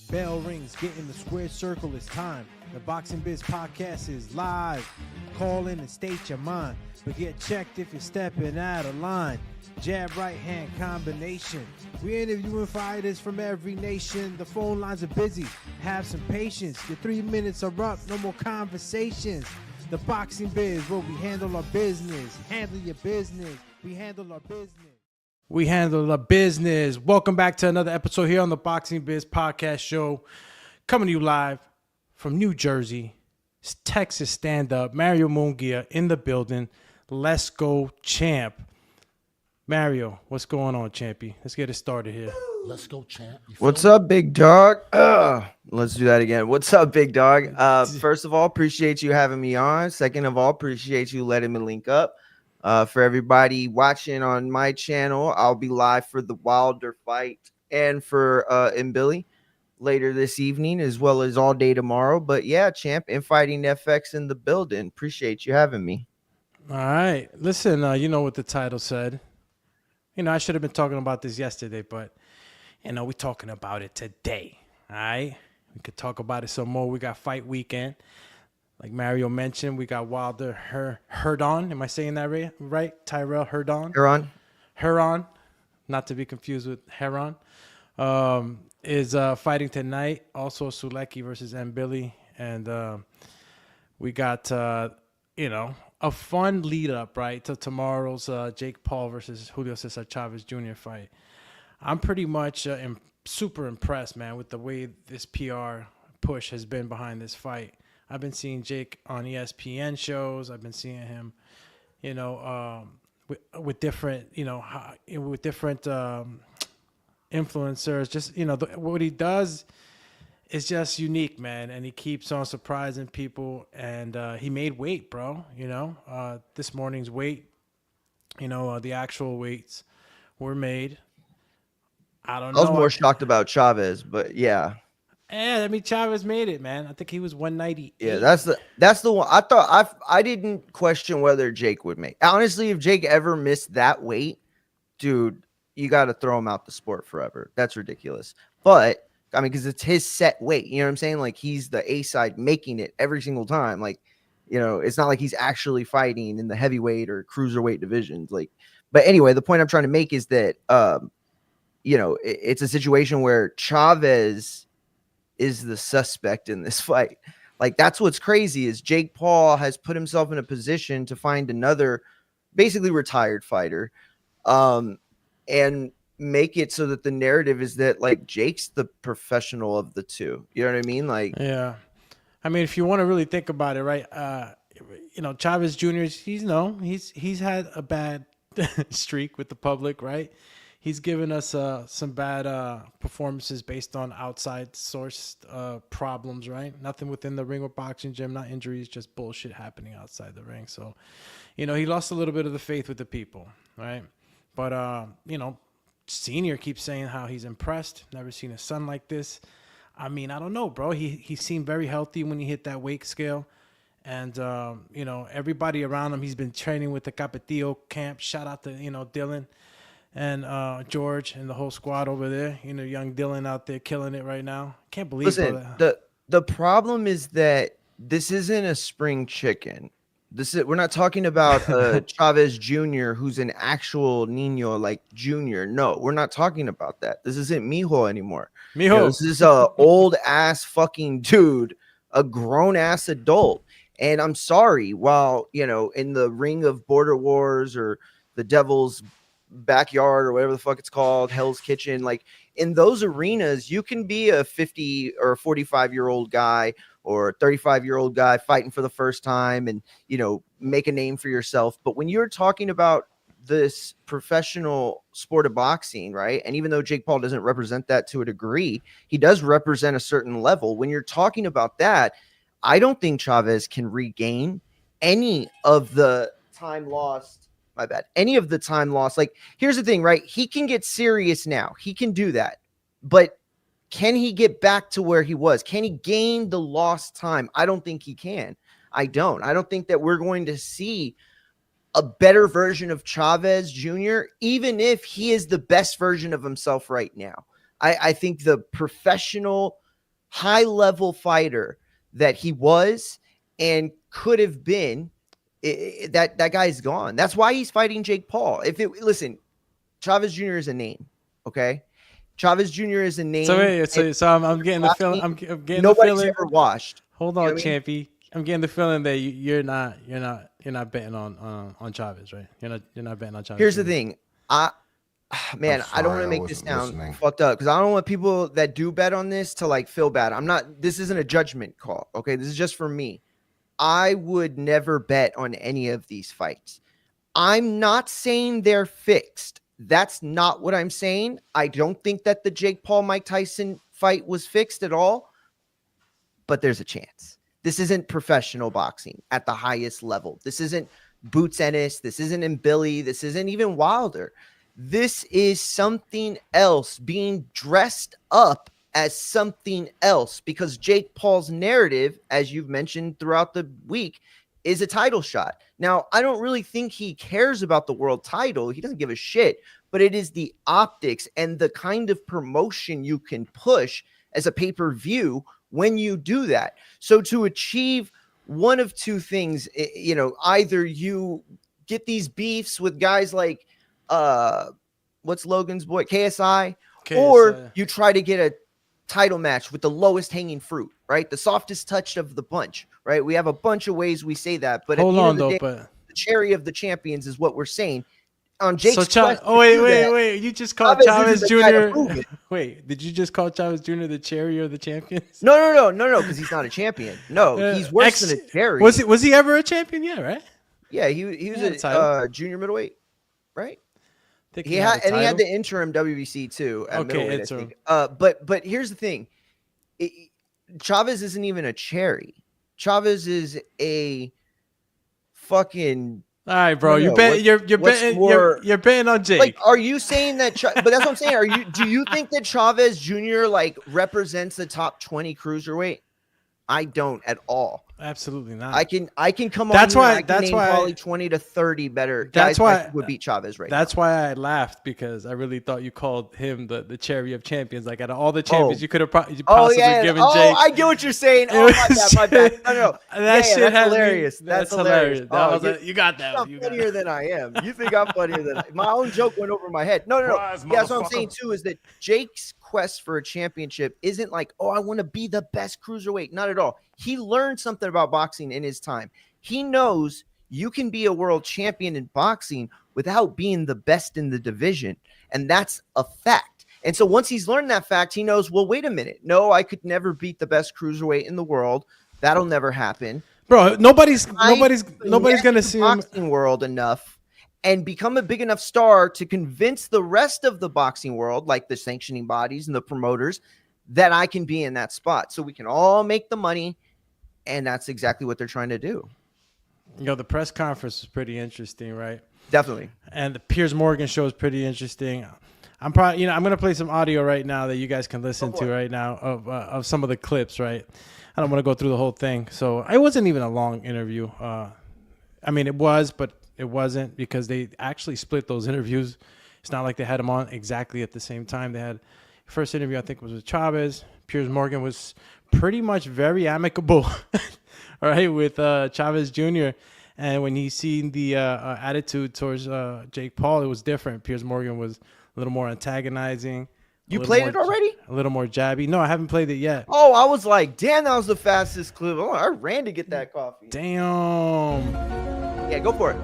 Bell rings, get in the square circle, it's time. The Boxing Biz Podcast is live. Call in and state your mind, but get checked if you're stepping out of line. Jab right hand combination. We're interviewing fighters from every nation. The phone lines are busy. Have some patience. Your 3 minutes are up. No more conversations. The Boxing Biz, where we handle our business. Handle your business. We handle our business. We handle our business. Welcome back to another episode here on the Boxing Biz Podcast Show. Coming to you live from New Jersey. It's Texas stand-up. Mario Munguia in the building. Let's go, champ. Mario, what's going on, champy? Let's get it started here. Let's go, champ. What's up, big dog? Let's do that again. What's up, big dog? First of all, appreciate you having me on. Second of all, appreciate you letting me link up. For everybody watching on my channel, I'll be live for the Wilder fight and for and Billy later this evening, as well as all day tomorrow. But yeah, champ, Infighting FX in the building. Appreciate you having me. All right. Listen, you know what the title said. You know, I should have been talking about this yesterday, but, you know, we're talking about it today. All right. We could talk about it some more. We got fight weekend. Like Mario mentioned, we got Wilder Herdon. Am I saying that right? Tyrell Herdon. Heron, not to be confused with Heron, is fighting tonight. Also, Sulecki versus Billy. And we got, a fun lead up, right, to tomorrow's Jake Paul versus Julio César Chávez Jr. fight. I'm pretty much super impressed, man, with the way this PR push has been behind this fight. I've been seeing Jake on ESPN shows. I've been seeing him, with different, influencers. Just, what he does is just unique, man. And he keeps on surprising people. And he made weight, bro. This morning's weight, the actual weights were made. I don't know. I was more shocked about Chavez, but yeah. Yeah, I mean, Chavez made it, man. I think he was 198. Yeah, that's the one. I didn't question whether Jake would make. Honestly, if Jake ever missed that weight, dude, you got to throw him out the sport forever. That's ridiculous. But I mean, because it's his set weight. You know what I'm saying? Like, he's the A side making it every single time. Like, it's not like he's actually fighting in the heavyweight or cruiserweight divisions. Like, but anyway, the point I'm trying to make is that, it's a situation where Chavez is the suspect in this fight. Like, that's what's crazy is Jake Paul has put himself in a position to find another basically retired fighter, and make it so that the narrative is that, like, Jake's the professional of the two. You know what I mean? Like, yeah. I mean, if you want to really think about it, right? Chavez Jr. He's had a bad streak with the public, right? He's given us some bad performances based on outside sourced problems, right? Nothing within the ring or boxing gym, not injuries, just bullshit happening outside the ring. So, he lost a little bit of the faith with the people, right? But, Senior keeps saying how he's impressed. Never seen a son like this. I mean, I don't know, bro. He seemed very healthy when he hit that weight scale. And, everybody around him, he's been training with the Capetillo camp. Shout out to, Dylan and George and the whole squad over there. Young Dylan out there killing it right now. Can't believe it. Listen, the problem is that this isn't a spring chicken. We're not talking about Chavez Jr., who's an actual Nino, like Junior. No, we're not talking about that. This isn't Mijo anymore. This is a old ass fucking dude, a grown ass adult. And I'm sorry, while in the ring of Border Wars or the Devil's Backyard or whatever the fuck it's called, Hell's Kitchen, like in those arenas, you can be a 50 or 45-year-old guy or a 35-year-old guy fighting for the first time and, make a name for yourself. But when you're talking about this professional sport of boxing, right? And even though Jake Paul doesn't represent that to a degree, he does represent a certain level. When you're talking about that, I don't think Chavez can regain any of the time lost. My bad. Any of the time lost. Like, here's the thing, right? He can get serious now. He can do that. But can he get back to where he was? Can he gain the lost time? I don't think he can. I don't think that we're going to see a better version of Chavez Jr., even if he is the best version of himself right now. I think the professional high-level fighter that he was and could have been, that guy's gone. That's why he's fighting Jake Paul. Listen, Chavez Jr. is a name, okay? Chavez Jr. is a name. So I'm getting the feeling. I'm getting nobody's the feeling. Ever washed. Hold on, Champy. I'm getting the feeling that you're not betting on Chavez, right? You're not betting on Chavez. Here's the thing, I don't want to make this sound fucked up because I don't want people that do bet on this to like feel bad. This isn't a judgment call, okay? This is just for me. I would never bet on any of these fights. I'm not saying they're fixed. That's not what I'm saying. I don't think that the Jake Paul Mike Tyson fight was fixed at all, but there's a chance. This isn't professional boxing at the highest level. This isn't Boots Ennis. This isn't Billy. This isn't even Wilder. This is something else being dressed up as something else because Jake Paul's narrative, as you've mentioned throughout the week, is a title shot. Now, I don't really think he cares about the world title. He doesn't give a shit, but it is the optics and the kind of promotion you can push as a pay-per-view when you do that. So to achieve one of two things, either you get these beefs with guys like, what's Logan's boy, KSI, or you try to get a title match with the lowest hanging fruit, right? The softest touch of the bunch, right? We have a bunch of ways we say that, but the cherry of the champions is what we're saying. On Jake's wait! You just called Chavez Jr. Wait, did you just call Chavez Jr. the cherry of the champions? No, because he's not a champion. No, he's worse than a cherry. Was he ever a champion? Yeah, right. Yeah, he was a junior middleweight, right? He had the interim WBC too at middleweight, I think. But here's the thing, Chavez isn't even a cherry. Chavez is a fucking. All right, bro. You're betting on Jake. Like, are you saying that? But that's what I'm saying. Do you think that Chavez Jr. like represents the top 20 cruiserweight? I don't at all. Absolutely not. I can come on. That's why probably 20 to 30 better. That's why would beat Chavez right. That's why I laughed because I really thought you called him the cherry of champions. Like out of all the champions you could have possibly given Jake. I get what you're saying. Oh my bad. No. That's hilarious. That's hilarious. You got that. I'm funnier than I am. You think I'm funnier than my own joke went over my head. No. Yeah, that's what I'm saying too. Is that Jake's quest for a championship isn't like, I want to be the best cruiserweight. Not at all. He learned something about boxing in his time. He knows you can be a world champion in boxing without being the best in the division. And that's a fact. And so once he's learned that fact, he knows, well, wait a minute. No, I could never beat the best cruiserweight in the world. That'll never happen. Bro, nobody's going to see him boxing world enough and become a big enough star to convince the rest of the boxing world, like the sanctioning bodies and the promoters, that I can be in that spot. So we can all make the money. And that's exactly what they're trying to do. The press conference is pretty interesting, right? Definitely. And the Piers Morgan show is pretty interesting. I'm probably, I'm going to play some audio right now that you guys can listen to right now of some of the clips, right? I don't want to go through the whole thing. So it wasn't even a long interview. I mean, it was, but it wasn't because they actually split those interviews. It's not like they had them on exactly at the same time. They had first interview, I think, was with Chavez. Piers Morgan was pretty much very amicable, all right, with Chavez Jr. And when he seen the attitude towards Jake Paul, it was different. Piers Morgan was a little more antagonizing. You played it already? A little more jabby. No, I haven't played it yet. Oh, I was like, damn, that was the fastest clip. Oh, I ran to get that coffee. Damn. Yeah, go for it.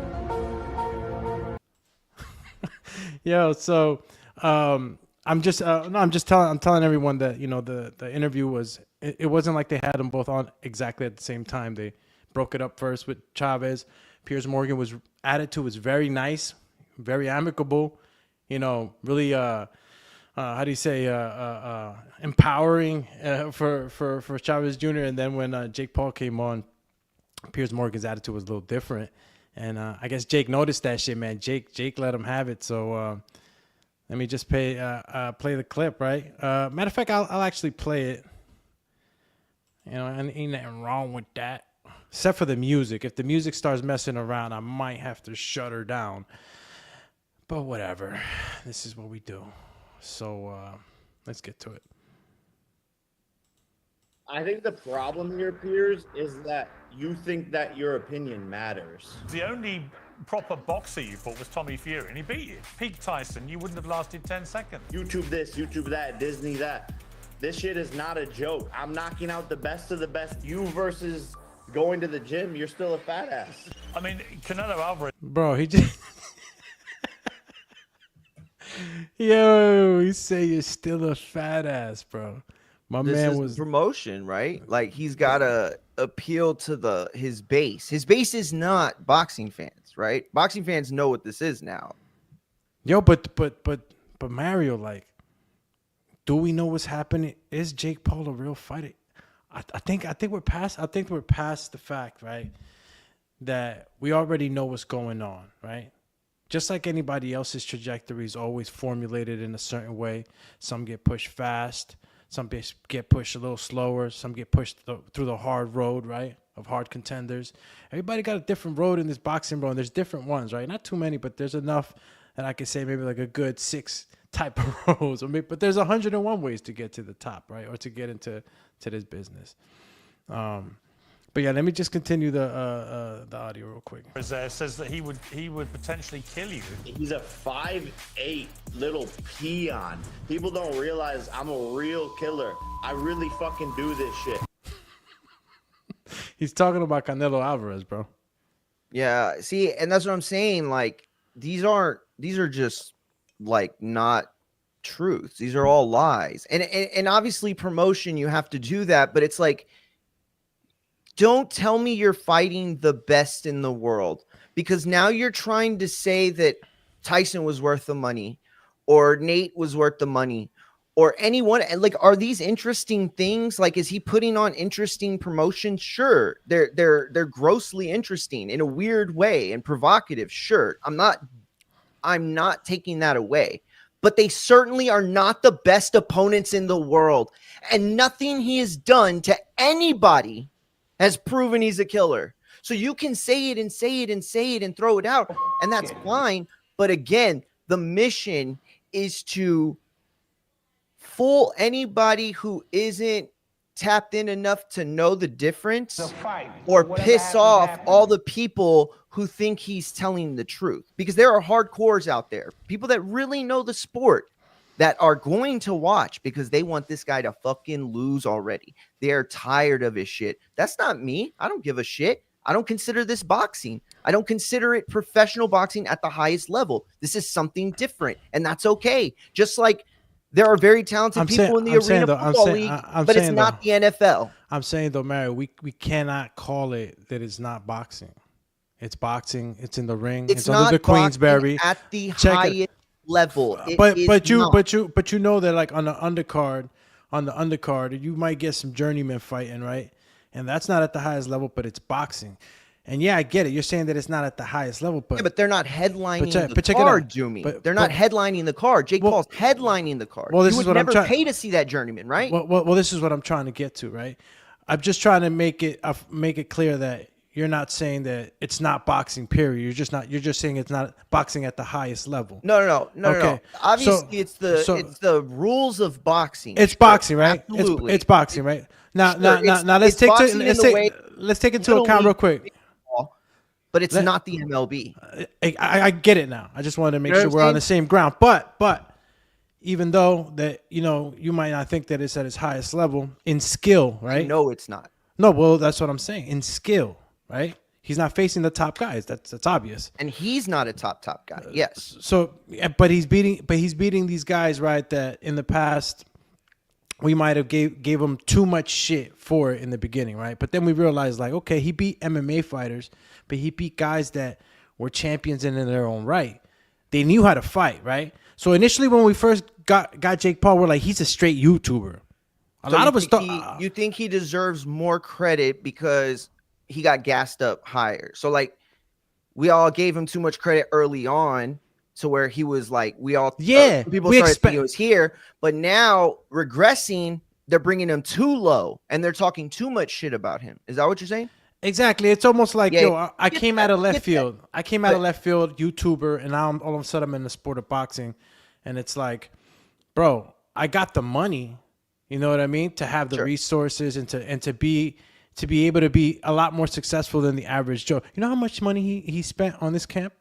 Yo, so I'm telling everyone that the interview was it wasn't like they had them both on exactly at the same time. They broke it up first with Chavez. Piers Morgan attitude was very nice, very amicable, really how do you say empowering for Chavez Jr. And then when Jake Paul came on, Piers Morgan's attitude was a little different. And I guess Jake noticed that shit, man. Jake let him have it. So let me just play the clip, right? Matter of fact, I'll actually play it. And ain't nothing wrong with that, except for the music. If the music starts messing around, I might have to shut her down. But whatever, this is what we do. So let's get to it. I think the problem here, Piers, is that you think that your opinion matters. The only proper boxer you fought was Tommy Fury, and he beat you. Peak Tyson, you wouldn't have lasted 10 seconds. YouTube this, YouTube that, Disney that. This shit is not a joke. I'm knocking out the best of the best. You versus going to the gym, you're still a fat ass. I mean, Canelo Alvarez. Bro, he just... Yo, he say you're still a fat ass, bro. This Man is was promotion, right? Like he's got to appeal to his base. His base is not boxing fans, right? Boxing fans know what this is now. Yo, but Mario, like, do we know what's happening? Is Jake Paul a real fighter? I think we're past the fact, right? That we already know what's going on, right? Just like anybody else's trajectory is always formulated in a certain way. Some get pushed fast. Some get pushed a little slower. Some get pushed through the hard road, right, of hard contenders. Everybody got a different road in this boxing, bro, and there's different ones, right? Not too many, but there's enough that I could say maybe like a good 6 type of roads. But there's 101 ways to get to the top, right, or to get into this business. But yeah, let me just continue the audio real quick. Says that he would potentially kill you. He's a 5'8" little peon. People don't realize I'm a real killer. I really fucking do this shit. He's talking about Canelo Alvarez, bro. Yeah, see, and that's what I'm saying. Like these are just like not truths. These are all lies. And obviously promotion, you have to do that, but it's like, don't tell me you're fighting the best in the world, because now you're trying to say that Tyson was worth the money or Nate was worth the money or anyone. And like, are these interesting things? Like, is he putting on interesting promotions? Sure. They're grossly interesting in a weird way and provocative. Sure. I'm not taking that away, but they certainly are not the best opponents in the world. And nothing he has done to anybody has proven he's a killer. So you can say it and say it and say it and throw it out, and that's fine. But again, the mission is to fool anybody who isn't tapped in enough to know the difference, or piss off all the people who think he's telling the truth. Because there are hardcores out there, people that really know the sport, that are going to watch because they want this guy to fucking lose already. They're tired of his shit. That's not me. I don't give a shit. I don't consider this boxing. I don't consider it professional boxing at the highest level. This is something different, and that's okay. Just like there are very talented people in the Arena Football League, but it's not the NFL. I'm saying though, Mario, we cannot call it that it's not boxing. It's boxing. It's in the ring. It's under the Queensberry at the highest level. But you know that like on the undercard, you might get some journeyman fighting, right? And that's not at the highest level, but it's boxing. And yeah, I get it. You're saying that it's not at the highest level, but yeah, but they're not headlining the card, Jimmy. They're not headlining the card. Jake Paul's headlining the card. Well, this you is would what never pay to see that journeyman, right? Well, this is what I'm trying to get to, right? I'm just trying to make it clear that you're not saying that it's not boxing, period. You're just saying it's not boxing at the highest level. No. Obviously, it's the rules of boxing. It's boxing, right? Absolutely. It's boxing, right? Now let's take into account real quick. But it's not the MLB. I get it now. I just wanted to make sure we're on the same ground. But even though that, you might not think that it's at its highest level in skill, right? No, it's not. No, well, that's what I'm saying. In skill, right? He's not facing the top guys. That's obvious. And he's not a top guy. Yes. So, but he's beating these guys, right? That in the past we might have gave him too much shit for it in the beginning, right? But then we realized, like, okay, he beat MMA fighters, but he beat guys that were champions in their own right. They knew how to fight, right? So initially, when we first got Jake Paul, we're like, he's a straight YouTuber. A lot of us thought. You think he deserves more credit because he got gassed up higher? So like, we all gave him too much credit early on, to where he was like, people started thinking he was here, but now regressing, they're bringing him too low and they're talking too much shit about him. Is that what you're saying? Exactly. It's almost like, I came out of left field. I came out of left field, YouTuber, and now all of a sudden I'm in the sport of boxing. And it's like, bro, I got the money, You know what I mean? To have the Sure. resources and to be able to be a lot more successful than the average Joe. You know how much money he spent on this camp?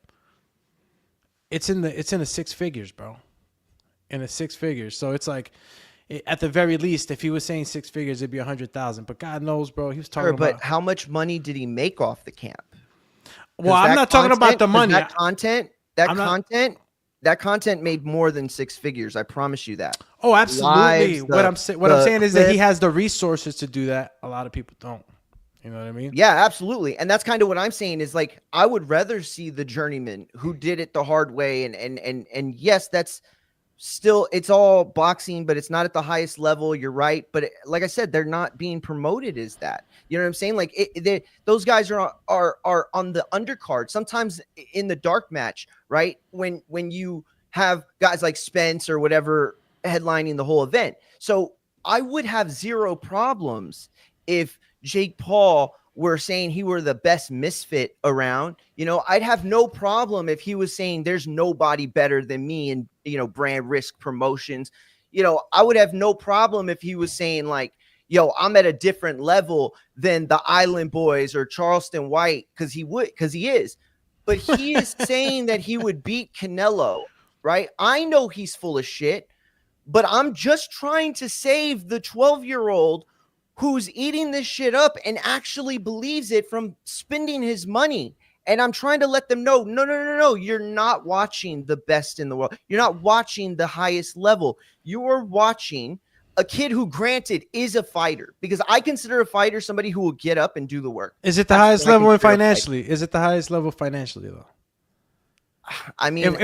It's in the six figures, bro. In the six figures. So it's like, at the very least, if he was saying six figures, it'd be 100,000. But God knows, bro, he was talking Sure, but about. how much money did he make off the camp? Well, I'm not talking about the money. That content made more than six figures. I promise you that. Oh, absolutely. Lives, What I'm saying is that he has the resources to do that. A lot of people don't. You know what I mean? Yeah, absolutely. And that's kind of what I'm saying is like, I would rather see the journeyman who did it the hard way. And yes, that's still, it's all boxing, but it's not at the highest level. You're right. But like I said, they're not being promoted as that. You know what I'm saying? Like those guys are on the undercard, sometimes in the dark match, right? When you have guys like Spence or whatever headlining the whole event. So I would have zero problems if Jake Paul were saying he were the best misfit around. You know, I'd have no problem if he was saying there's nobody better than me in, you know, brand risk promotions. You know, I would have no problem if he was saying like, yo, I'm at a different level than the Island Boys or Charleston White, because he is. But he is saying that he would beat Canelo, right? I know he's full of shit, but I'm just trying to save the 12-year-old who's eating this shit up and actually believes it from spending his money. And I'm trying to let them know, no. You're not watching the best in the world. You're not watching the highest level. You are watching a kid who, granted, is a fighter, because I consider a fighter somebody who will get up and do the work. Is it the highest level financially? Is it the highest level financially though? I mean,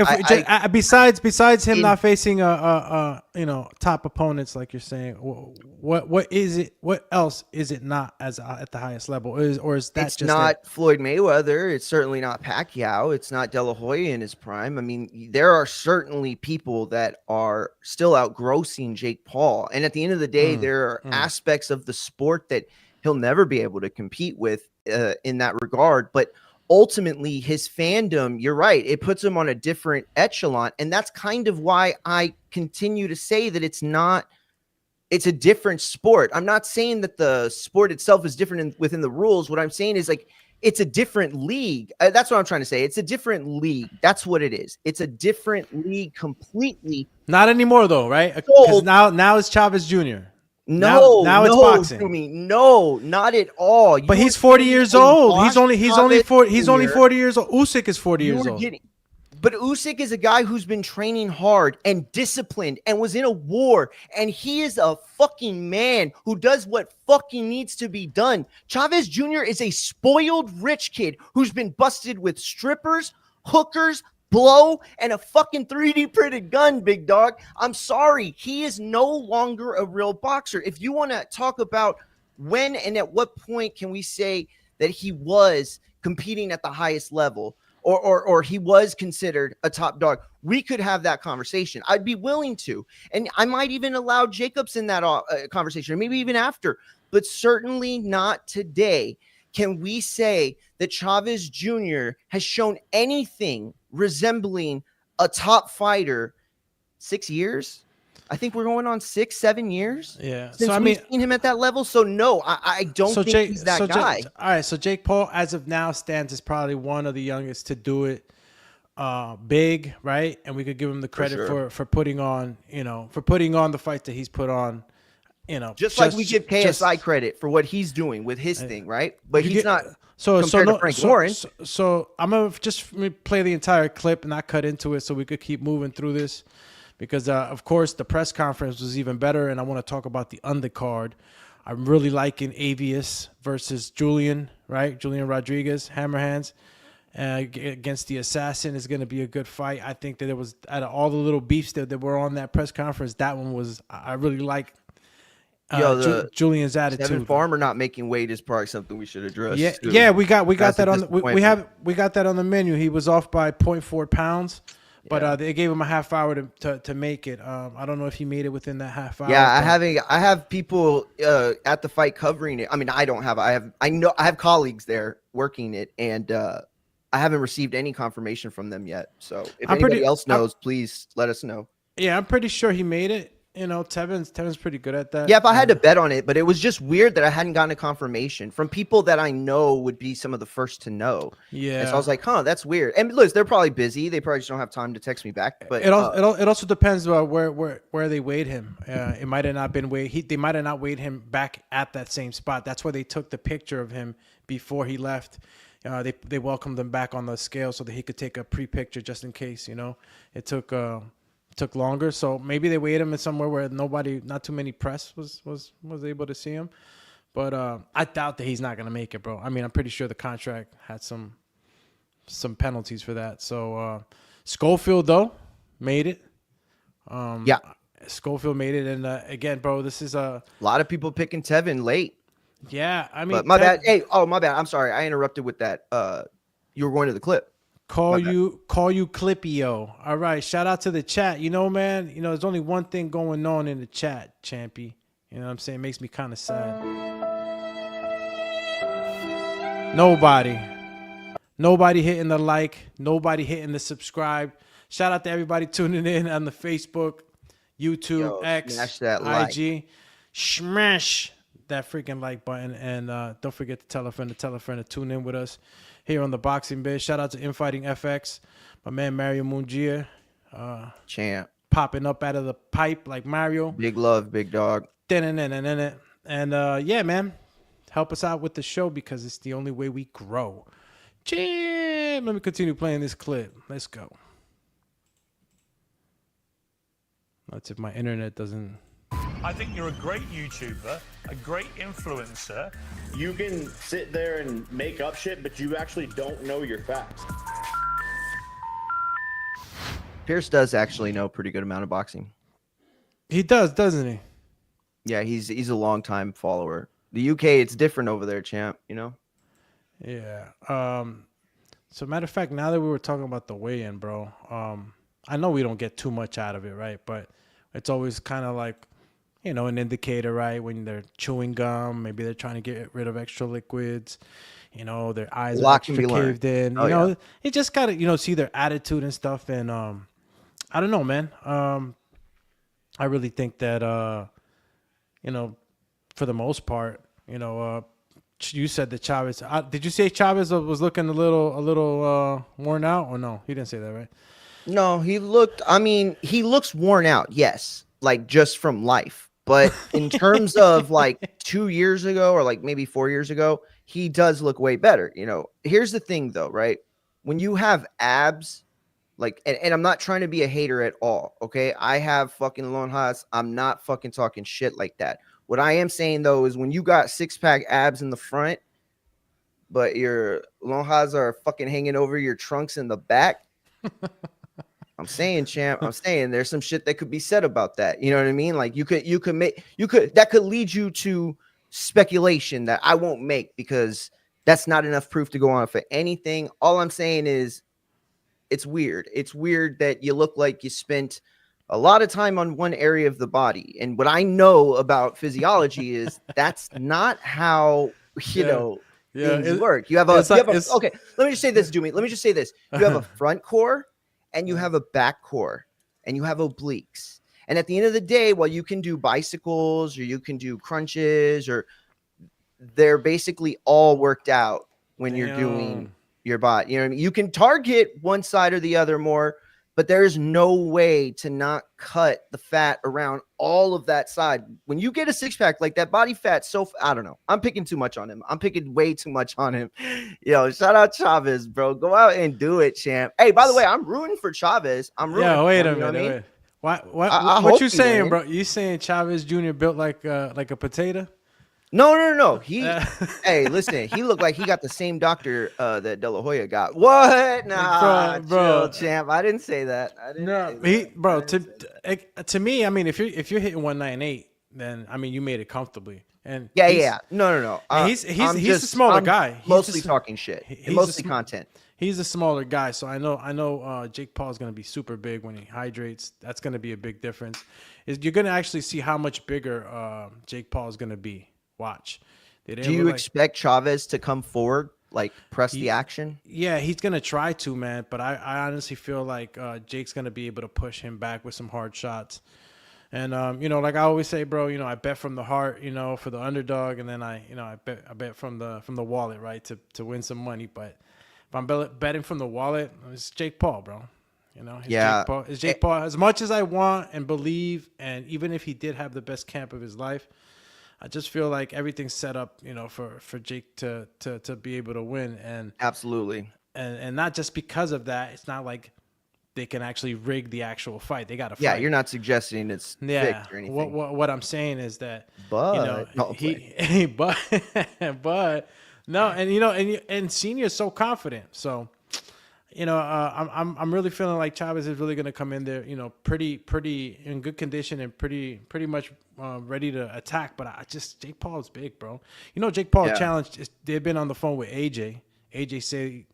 besides him not facing top opponents like you're saying, what is it? What else is it not as at the highest level? Or is that it's just not Floyd Mayweather? It's certainly not Pacquiao. It's not De La Hoya in his prime. I mean, there are certainly people that are still outgrossing Jake Paul, and at the end of the day, there are aspects of the sport that he'll never be able to compete with in that regard. But ultimately, his fandom, you're right, it puts him on a different echelon. And that's kind of why I continue to say that it's a different sport. I'm not saying that the sport itself is different within the rules. What I'm saying is like, it's a different league. That's what I'm trying to say. It's a different league. That's what it is. It's a different league completely. Not anymore though, right? Because now it's Chávez Jr. No, now it's boxing. No, not at all. But he's 40 years old. He's only 40 years old. Usyk is 40 years old. But Usyk is a guy who's been training hard and disciplined and was in a war, and he is a fucking man who does what fucking needs to be done. Chávez Jr. is a spoiled rich kid who's been busted with strippers, hookers, blow, and a fucking 3D printed gun, big dog. I'm sorry. He is no longer a real boxer. If you want to talk about when and at what point can we say that he was competing at the highest level, or he was considered a top dog, we could have that conversation. I'd be willing to. And I might even allow Jacobs in that conversation, or maybe even after, but certainly not today. Can we say that Chávez Jr. has shown anything resembling a top fighter? 6 years? I think we're going on 6-7 years. Yeah. Since we've seen him at that level. So no, I don't think he's that guy. All right. So Jake Paul, as of now, stands as probably one of the youngest to do it big, right? And we could give him the credit for putting on, the fight that he's put on. Just like we give KSI credit for what he's doing with his thing, right? But he's not compared to Frank Warren. So I'm going to just play the entire clip and not cut into it so we could keep moving through this. Because, of course, the press conference was even better, and I want to talk about the undercard. I'm really liking Avious versus Julian, right? Julian Rodriguez, Hammerhands, against the Assassin is going to be a good fight. I think that it was, out of all the little beefs that were on that press conference, that one was, I really like Julian's attitude. Devin Farmer not making weight is probably something we should address. Yeah, we got that on. We got that on the menu. He was off by 0.4 pounds. But they gave him a half hour to make it. I don't know if he made it within that half hour. Yeah, I have people at the fight covering it. I mean, I have colleagues there working it, and I haven't received any confirmation from them yet. So if anybody else knows, please let us know. Yeah, I'm pretty sure he made it. You know, Tevin's pretty good at that. Yeah, if I had to bet on it, but it was just weird that I hadn't gotten a confirmation from people that I know would be some of the first to know. Yeah. And so I was like, huh, that's weird. And look, they're probably busy. They probably just don't have time to text me back. But it also depends on where they weighed him. It might have not been they might have not weighed him back at that same spot. That's why they took the picture of him before he left. They welcomed him back on the scale so that he could take a pre-picture just in case. You know, it took longer, so maybe they weighed him in somewhere where not too many press was able to see him. But I doubt that he's not gonna make it, bro. I mean, I'm pretty sure the contract had some penalties for that. So Schofield though made it. Yeah, Schofield made it, and again, bro, this is a lot of people picking Tevin late. Yeah, I mean, but my bad. Hey, my bad. I'm sorry, I interrupted with that. You were going to the clip. Call you Clippio. All right. Shout out to the chat. You know, man, there's only one thing going on in the chat, Champy. You know what I'm saying? It makes me kind of sad. Nobody hitting the like. Nobody hitting the subscribe. Shout out to everybody tuning in on the Facebook, YouTube, X, smash that IG. like. Smash that freaking like button. And don't forget to tell a friend to tune in with us here on the Boxing Biz. Shout out to Infighting FX, my man Mario Mungia, Champ, popping up out of the pipe like Mario. Big love, big dog. And yeah, man, help us out with the show because it's the only way we grow. Champ, let me continue playing this clip. Let's go. That's if my internet doesn't. I think you're a great YouTuber, a great influencer. You can sit there and make up shit, but you actually don't know your facts. Pierce does actually know a pretty good amount of boxing. He does, doesn't he? Yeah, he's a long time follower. The UK, it's different over there, champ. You know. Yeah. So matter of fact, now that we were talking about the weigh-in, bro, I know we don't get too much out of it, right? But it's always kind of like, an indicator, right? When they're chewing gum, maybe they're trying to get rid of extra liquids. Their eyes are extra caved in. You just gotta, see their attitude and stuff. And I don't know, man. I really think that for the most part, you said that Chavez. Did you say Chavez was looking a little worn out, or no? He didn't say that, right? No, he looks worn out. Yes, like just from life. But in terms of like 2 years ago or like maybe 4 years ago, he does look way better. Here's the thing though, right? When you have abs, like, and I'm not trying to be a hater at all. Okay. I have fucking lonjas. I'm not fucking talking shit like that. What I am saying though, is when you got 6-pack abs in the front, but your lonjas are fucking hanging over your trunks in the back. I'm saying, champ, there's some shit that could be said about that. You know what I mean? Like that could lead you to speculation that I won't make because that's not enough proof to go on for anything. All I'm saying is it's weird. It's weird that you look like you spent a lot of time on one area of the body. And what I know about physiology is that's not how, things work. Okay, let me just say this, Jimmy. Let me just say this. You have a front core, and you have a back core, and you have obliques. And at the end of the day, while you can do bicycles or you can do crunches, or they're basically all worked out when you're doing your body. You know what I mean? You can target one side or the other more, but there is no way to not cut the fat around all of that side. When you get a 6-pack, like that body fat, I don't know. I'm picking too much on him. I'm picking way too much on him. Shout out Chavez, bro. Go out and do it, champ. Hey, by the way, I'm rooting for Chavez. I'm rooting. Yeah, wait for a him, minute. You know what Wait. What you saying, bro? You saying Chavez Jr. built like a potato? No. Hey, listen. He looked like he got the same doctor that De La Hoya got. What? Nah, bro, chill, champ. I didn't say that. To me, I mean, if you're hitting 198, then I mean, you made it comfortably. And no. He's a smaller guy. Mostly talking shit. Mostly content. He's a smaller guy, so I know Jake Paul's gonna be super big when he hydrates. That's gonna be a big difference. You're gonna actually see how much bigger Jake Paul is gonna be. Watch. Do you expect Chavez to come forward, like press the action? Yeah, he's gonna try to, man. But I honestly feel like Jake's gonna be able to push him back with some hard shots. And like I always say, bro, I bet from the heart, for the underdog, and then I bet from the wallet, right, to win some money. But if I'm betting from the wallet, it's Jake Paul, bro. It's Jake Paul. As much as I want and believe, and even if he did have the best camp of his life, I just feel like everything's set up, for Jake to be able to win. And absolutely, and not just because of that. It's not like they can actually rig the actual fight. They got to fight. Yeah, you're not suggesting it's fixed or anything. What I'm saying is that, but but no, and Senior is so confident. So, I'm really feeling like Chavez is really going to come in there, pretty in good condition and pretty much ready to attack. But Jake Paul is big, bro. Jake Paul challenged. They've been on the phone with AJ. AJ say.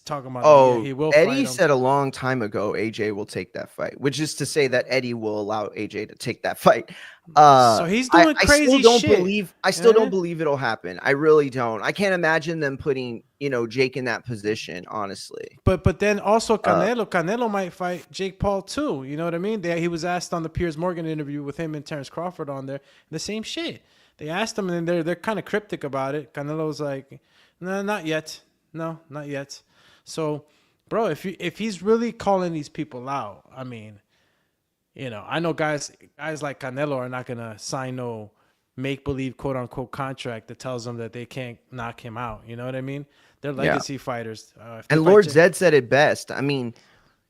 Talking about he will Eddie fight him. said a long time ago AJ will take that fight, which is to say that Eddie will allow AJ to take that fight. So he's doing crazy shit. I still don't believe it'll happen. I really don't. I can't imagine them putting Jake in that position, honestly. But then also Canelo might fight Jake Paul too. You know what I mean? He was asked on the Piers Morgan interview with him and Terrence Crawford on there, the same shit. They asked him and they're kind of cryptic about it. Canelo's like, no, not yet. No, not yet. So, bro, if he's really calling these people out, I mean, I know guys like Canelo are not gonna sign no make-believe quote unquote contract that tells them that they can't knock him out. You know what I mean? They're legacy fighters. And Lord Zed said it best. I mean,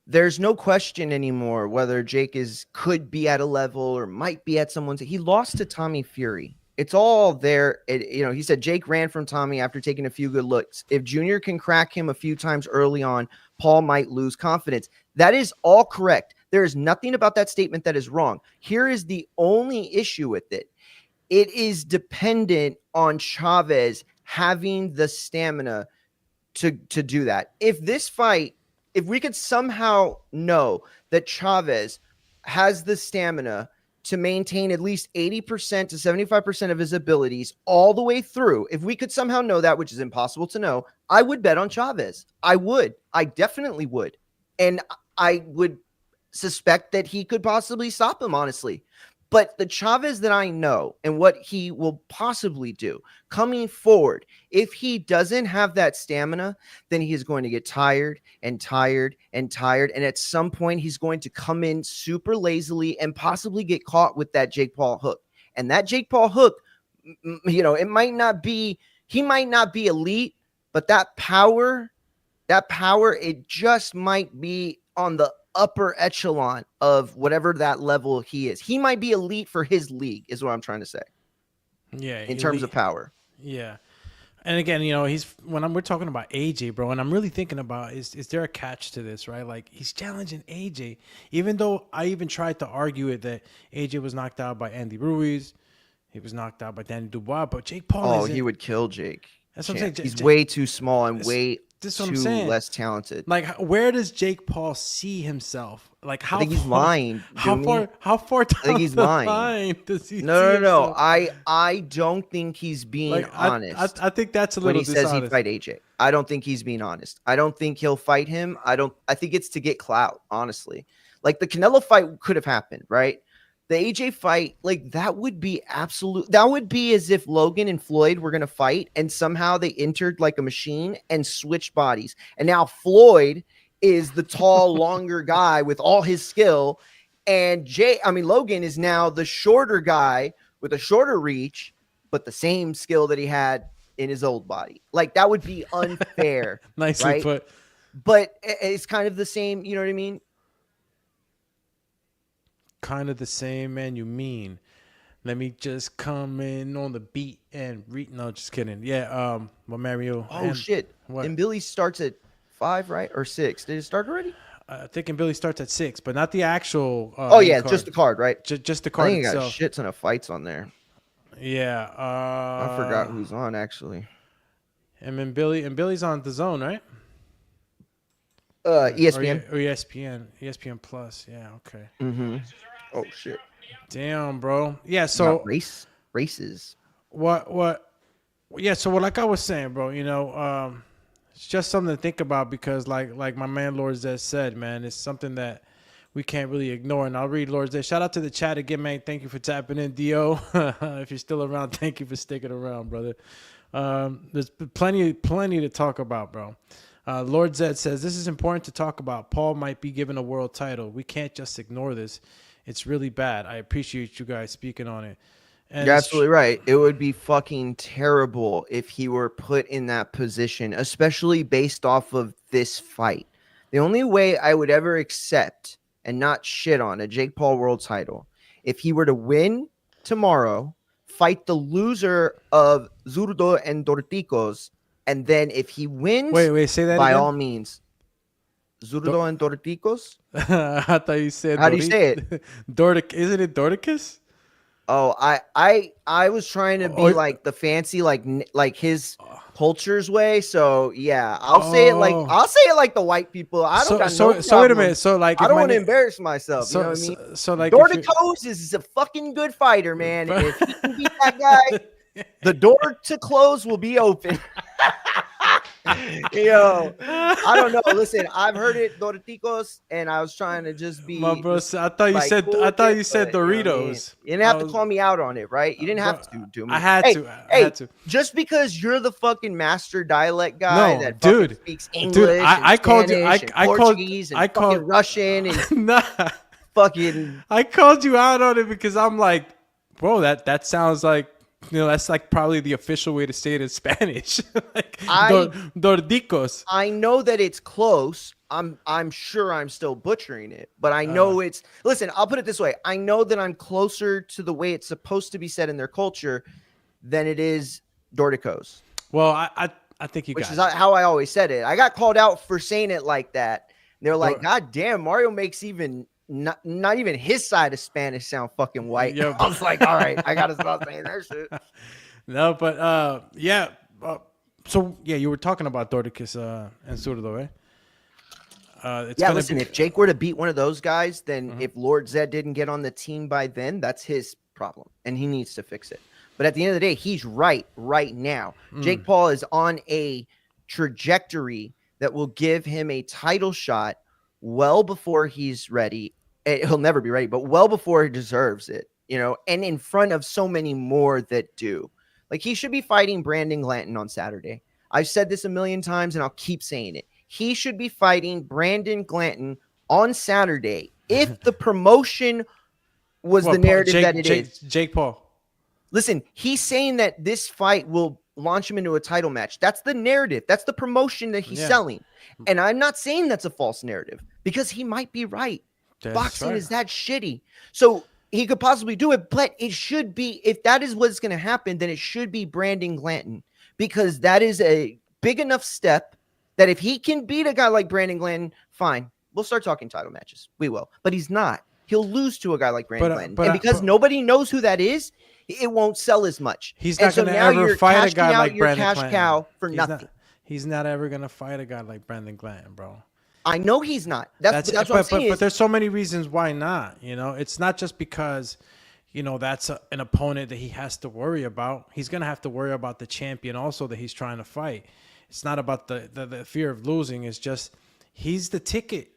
there's no question anymore whether Jake could be at a level or might be at someone's. He lost to Tommy Fury. It's all there. He said Jake ran from Tommy after taking a few good looks. If Junior can crack him a few times early on, Paul might lose confidence. That is all correct. There is nothing about that statement that is wrong. Here is the only issue with it. It is dependent on Chavez having the stamina to do that. If we could somehow know that Chavez has the stamina to maintain at least 80% to 75% of his abilities all the way through. If we could somehow know that, which is impossible to know, I would bet on Chavez. I definitely would. And I would suspect that he could possibly stop him, honestly. But the Chavez that I know and what he will possibly do coming forward, if he doesn't have that stamina, then he is going to get tired and tired and tired. And at some point, he's going to come in super lazily and possibly get caught with that Jake Paul hook. And that Jake Paul hook, he might not be elite, but that power, it just might be on the upper echelon of whatever that level he is. He might be elite for his league, is what I'm trying to say. Yeah, in terms of power. Yeah, and again, we're talking about AJ, bro, and I'm really thinking about is there a catch to this, right? Like he's challenging AJ, even though I even tried to argue it that AJ was knocked out by Andy Ruiz, he was knocked out by Danny Dubois, but Jake Paul. He would kill Jake. That's what I'm saying. He's way too small and way too less talented. Like, where does Jake Paul see himself? Like, how? I think he's lying. How far down I think he's lying. Line does he? No. I don't think he's being honest. I think that's a little. When he says he'd fight AJ, I don't think he's being honest. I don't think he'll fight him. I think it's to get clout. Honestly, like the Canelo fight could have happened, right? The AJ fight, like that would be absolute. That would be as if Logan and Floyd were going to fight and somehow they entered like a machine and switched bodies. And now Floyd is the tall, longer guy with all his skill. And Logan is now the shorter guy with a shorter reach, but the same skill that he had in his old body. Like that would be unfair. Nicely right? put. But it's kind of the same. You know what I mean? Kind of the same, man. You mean? Let me just come in on the beat and read. No, just kidding. Yeah. Mario. Shit. What? And Billy starts at 5, right? Or 6? Did it start already? I think and Billy starts at 6, but not the actual. Card. Just the card, right? Just the card. I think itself. Got a shit ton of fights on there. Yeah. I forgot who's on actually. And then Billy's on the Zone, right? ESPN. Or ESPN Plus. Yeah. Okay. Mm-hmm. Oh shit! Damn, bro. Yeah. So races. What? Yeah. So like I was saying, bro. It's just something to think about because, like my man Lord Zez said, man, it's something that we can't really ignore. And I'll read Lord's Day. Shout out to the chat again, man. Thank you for tapping in, Dio. If you're still around, thank you for sticking around, brother. There's plenty to talk about, bro. Lord Zed says, this is important to talk about. Paul might be given a world title. We can't just ignore this. It's really bad. I appreciate you guys speaking on it. And you're absolutely right. It would be fucking terrible if he were put in that position, especially based off of this fight. The only way I would ever accept and not shit on a Jake Paul world title, if he were to win tomorrow, fight the loser of Zurdo and Dorticos, and then if he wins, wait, say that by again? all means. Zurdo and Dorticos? I thought you said How do you say it? Isn't it Dorticus? Oh, I was trying to be like the fancy, like his culture's way. So yeah, I'll say it like the white people. I don't got no problem. So wait a minute. So like, I don't want to embarrass myself. So, you know what I mean? So like, Dorticos is a fucking good fighter, man. If he can beat that guy, the door to close will be open. Yo, I don't know. Listen, I've heard it, Dorticos, and I was trying to just be. My bro, I thought you said. Cool I thought you said but, Doritos. You know what I mean? You didn't have to call me out on it, right? You didn't have to do me. I had to. I had to. Just because you're the fucking master dialect guy that dude speaks English, dude, I called you. I called Russian and nah. fucking. I called you out on it because I'm like, bro, that sounds like. That's like probably the official way to say it in Spanish. Like Dordicos. I know that it's close. I'm sure I'm still butchering it, but I know it's. Listen, I'll put it this way. I know that I'm closer to the way it's supposed to be said in their culture than it is Dordicos. Well, I think you got it. Which is how I always said it. I got called out for saying it like that. And they're like, God damn, Mario makes even not even his side of Spanish sound fucking white. Yeah, I was like, all right, I gotta stop saying that shit. No, but yeah. So yeah, you were talking about Dorticus and Zurdo, right? Listen, if Jake were to beat one of those guys, then if Lord Zed didn't get on the team by then, that's his problem, and he needs to fix it. But at the end of the day, he's right now. Jake Paul is on a trajectory that will give him a title shot well before he's ready. He'll never be ready, but well before he deserves it, and in front of so many more that do. Like, he should be fighting Brandon Glanton on Saturday. I've said this a million times, and I'll keep saying it. He should be fighting Brandon Glanton on Saturday if the promotion was the narrative that it is. Jake Paul. Listen, he's saying that this fight will launch him into a title match. That's the narrative. That's the promotion that he's selling. And I'm not saying that's a false narrative because he might be right. Boxing is that shitty. So he could possibly do it, but it should be, if that is what's going to happen, then it should be Brandon Glanton, because that is a big enough step that if he can beat a guy like Brandon Glanton, fine. We'll start talking title matches. We will. But he's not. He'll lose to a guy like Brandon Glanton. And because nobody knows who that is, it won't sell as much. He's not going to ever fight a guy like Brandon Glanton. Cow for nothing. He's not ever going to fight a guy like Brandon Glanton, bro. I know he's not. That's what I'm saying. But there's so many reasons why not. It's not just because, that's an opponent that he has to worry about. He's going to have to worry about the champion also that he's trying to fight. It's not about the fear of losing. It's just he's the ticket.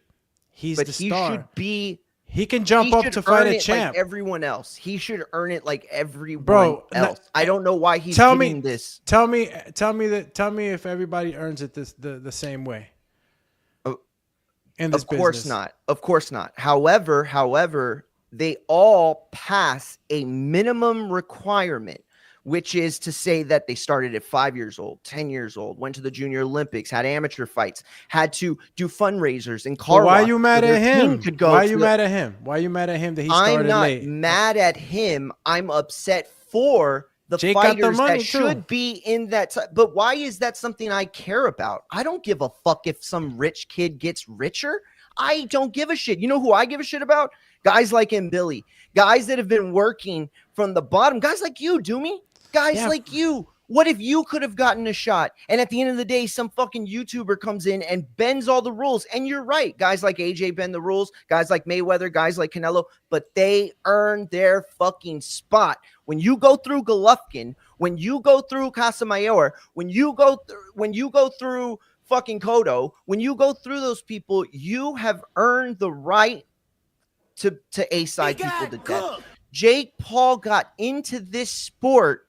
He's the star. Should be. He can jump up to fight a champ. Like everyone else. He should earn it like everyone else. I don't know why he's doing this. Tell me if everybody earns it the same way. In this business. Of course not. However, they all pass a minimum requirement, which is to say that they started at 5 years old, 10 years old, went to the Junior Olympics, had amateur fights, had to do fundraisers and car. Why are you mad at him? Why are you mad at him? Why are you mad at him that he started late? I'm not mad at him. I'm upset for the Jake fighters that should be in that. But why is that something I care about? I don't give a fuck if some rich kid gets richer. I don't give a shit. You know who I give a shit about? Guys like Billy, guys that have been working from the bottom, guys like you, Doomy. Guys like you. What if you could have gotten a shot? And at the end of the day, some fucking YouTuber comes in and bends all the rules. And you're right. Guys like AJ bend the rules. Guys like Mayweather. Guys like Canelo. But they earn their fucking spot. When you go through Golovkin, when you go through Casamayor, when you go through fucking Cotto, when you go through those people, you have earned the right to A-side people to death. Jake Paul got into this sport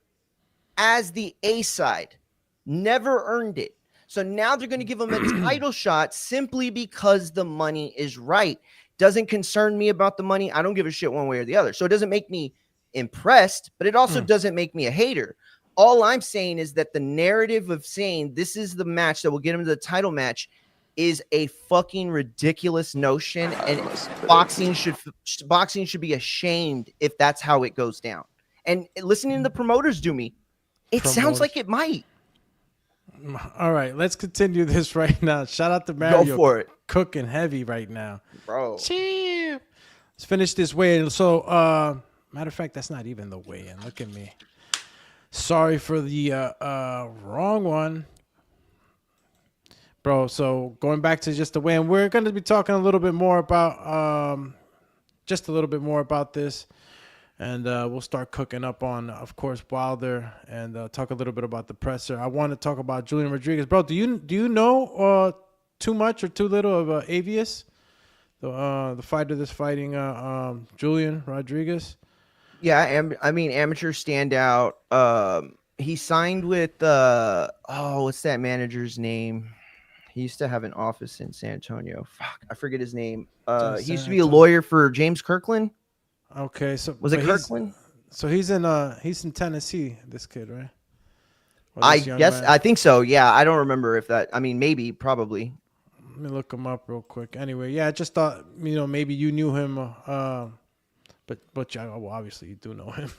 as the A-side, never earned it. So now they're going to give him a title shot simply because the money is right. Doesn't concern me about the money. I don't give a shit one way or the other. So it doesn't make me impressed, but it also doesn't make me a hater. All I'm saying is that the narrative of saying this is the match that will get him to the title match is a fucking ridiculous notion, and boxing should be ashamed if that's how it goes down. And listening to the promoters do me, it sounds like it might. All right, let's continue this right now. Shout out to Mario. Go for it. Cooking heavy right now, bro. Cheer. Let's finish this weigh-in. So, matter of fact, that's not even the weigh-in. Look at me. Sorry for the wrong one. Bro, so going back to just the weigh-in, we're going to be talking a little bit more about just a little bit more about this. And we'll start cooking up on, of course, Wilder, and talk a little bit about the presser. I want to talk about Julian Rodriguez. Bro, do you know too much or too little of Avious, the fighter that's fighting Julian Rodriguez? Yeah, I mean, amateur standout. He signed with what's that manager's name? He used to have an office in San Antonio. Fuck, I forget his name. He used to be a lawyer for James Kirkland. Okay, so was it Kirkland? So he's in Tennessee, this kid, right? I guess man? I think so. Yeah, I don't remember if that. I mean, maybe, probably. Let me look him up real quick. Anyway, yeah, I just thought maybe you knew him, but well, obviously you do know him.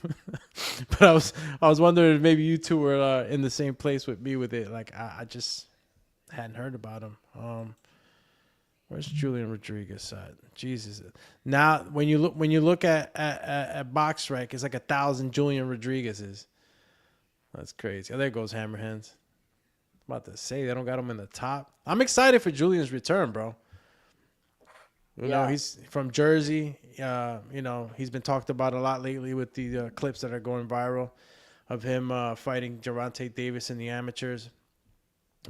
But I was wondering if maybe you two were in the same place with me with it. Like I just hadn't heard about him. Where's Julian Rodriguez at? Jesus. Now, when you look at BoxRec, it's like 1,000 Julian Rodriguez's. That's crazy. Oh, there goes Hammerhands. I'm about to say they don't got him in the top. I'm excited for Julian's return, bro. You know, he's from Jersey. He's been talked about a lot lately with the clips that are going viral of him fighting Gervonta Davis in the amateurs,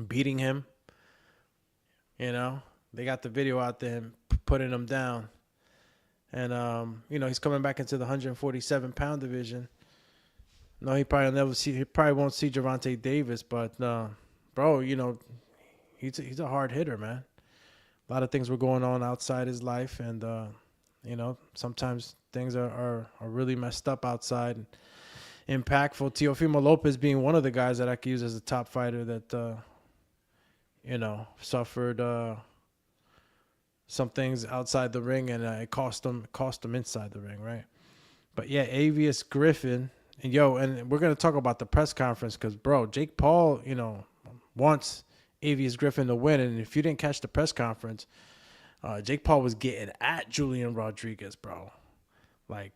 beating him. They got the video out there and putting him down. And, he's coming back into the 147-pound division. No, he probably won't see Gervonta Davis, but, bro, he's a hard hitter, man. A lot of things were going on outside his life, and, sometimes things are really messed up outside and impactful. Teofimo Lopez being one of the guys that I could use as a top fighter that, suffered some things outside the ring, and it cost him inside the ring, right? But yeah, Avious Griffin, and we're gonna talk about the press conference because, bro, Jake Paul, wants Avious Griffin to win, and if you didn't catch the press conference, Jake Paul was getting at Julian Rodriguez, bro, like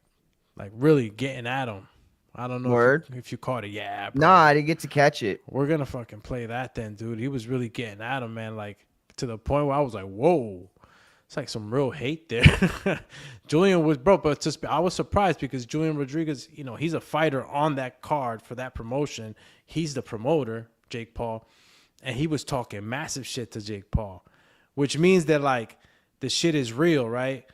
really getting at him. I don't know if you caught it. Yeah, bro. Nah, I didn't get to catch it. We're gonna fucking play that then, dude. He was really getting at him, man, like to the point where I was like, whoa. It's like some real hate there. Julian was, bro, but I was surprised because Julian Rodriguez, he's a fighter on that card for that promotion. He's the promoter, Jake Paul, and he was talking massive shit to Jake Paul, which means that, like, the shit is real, right?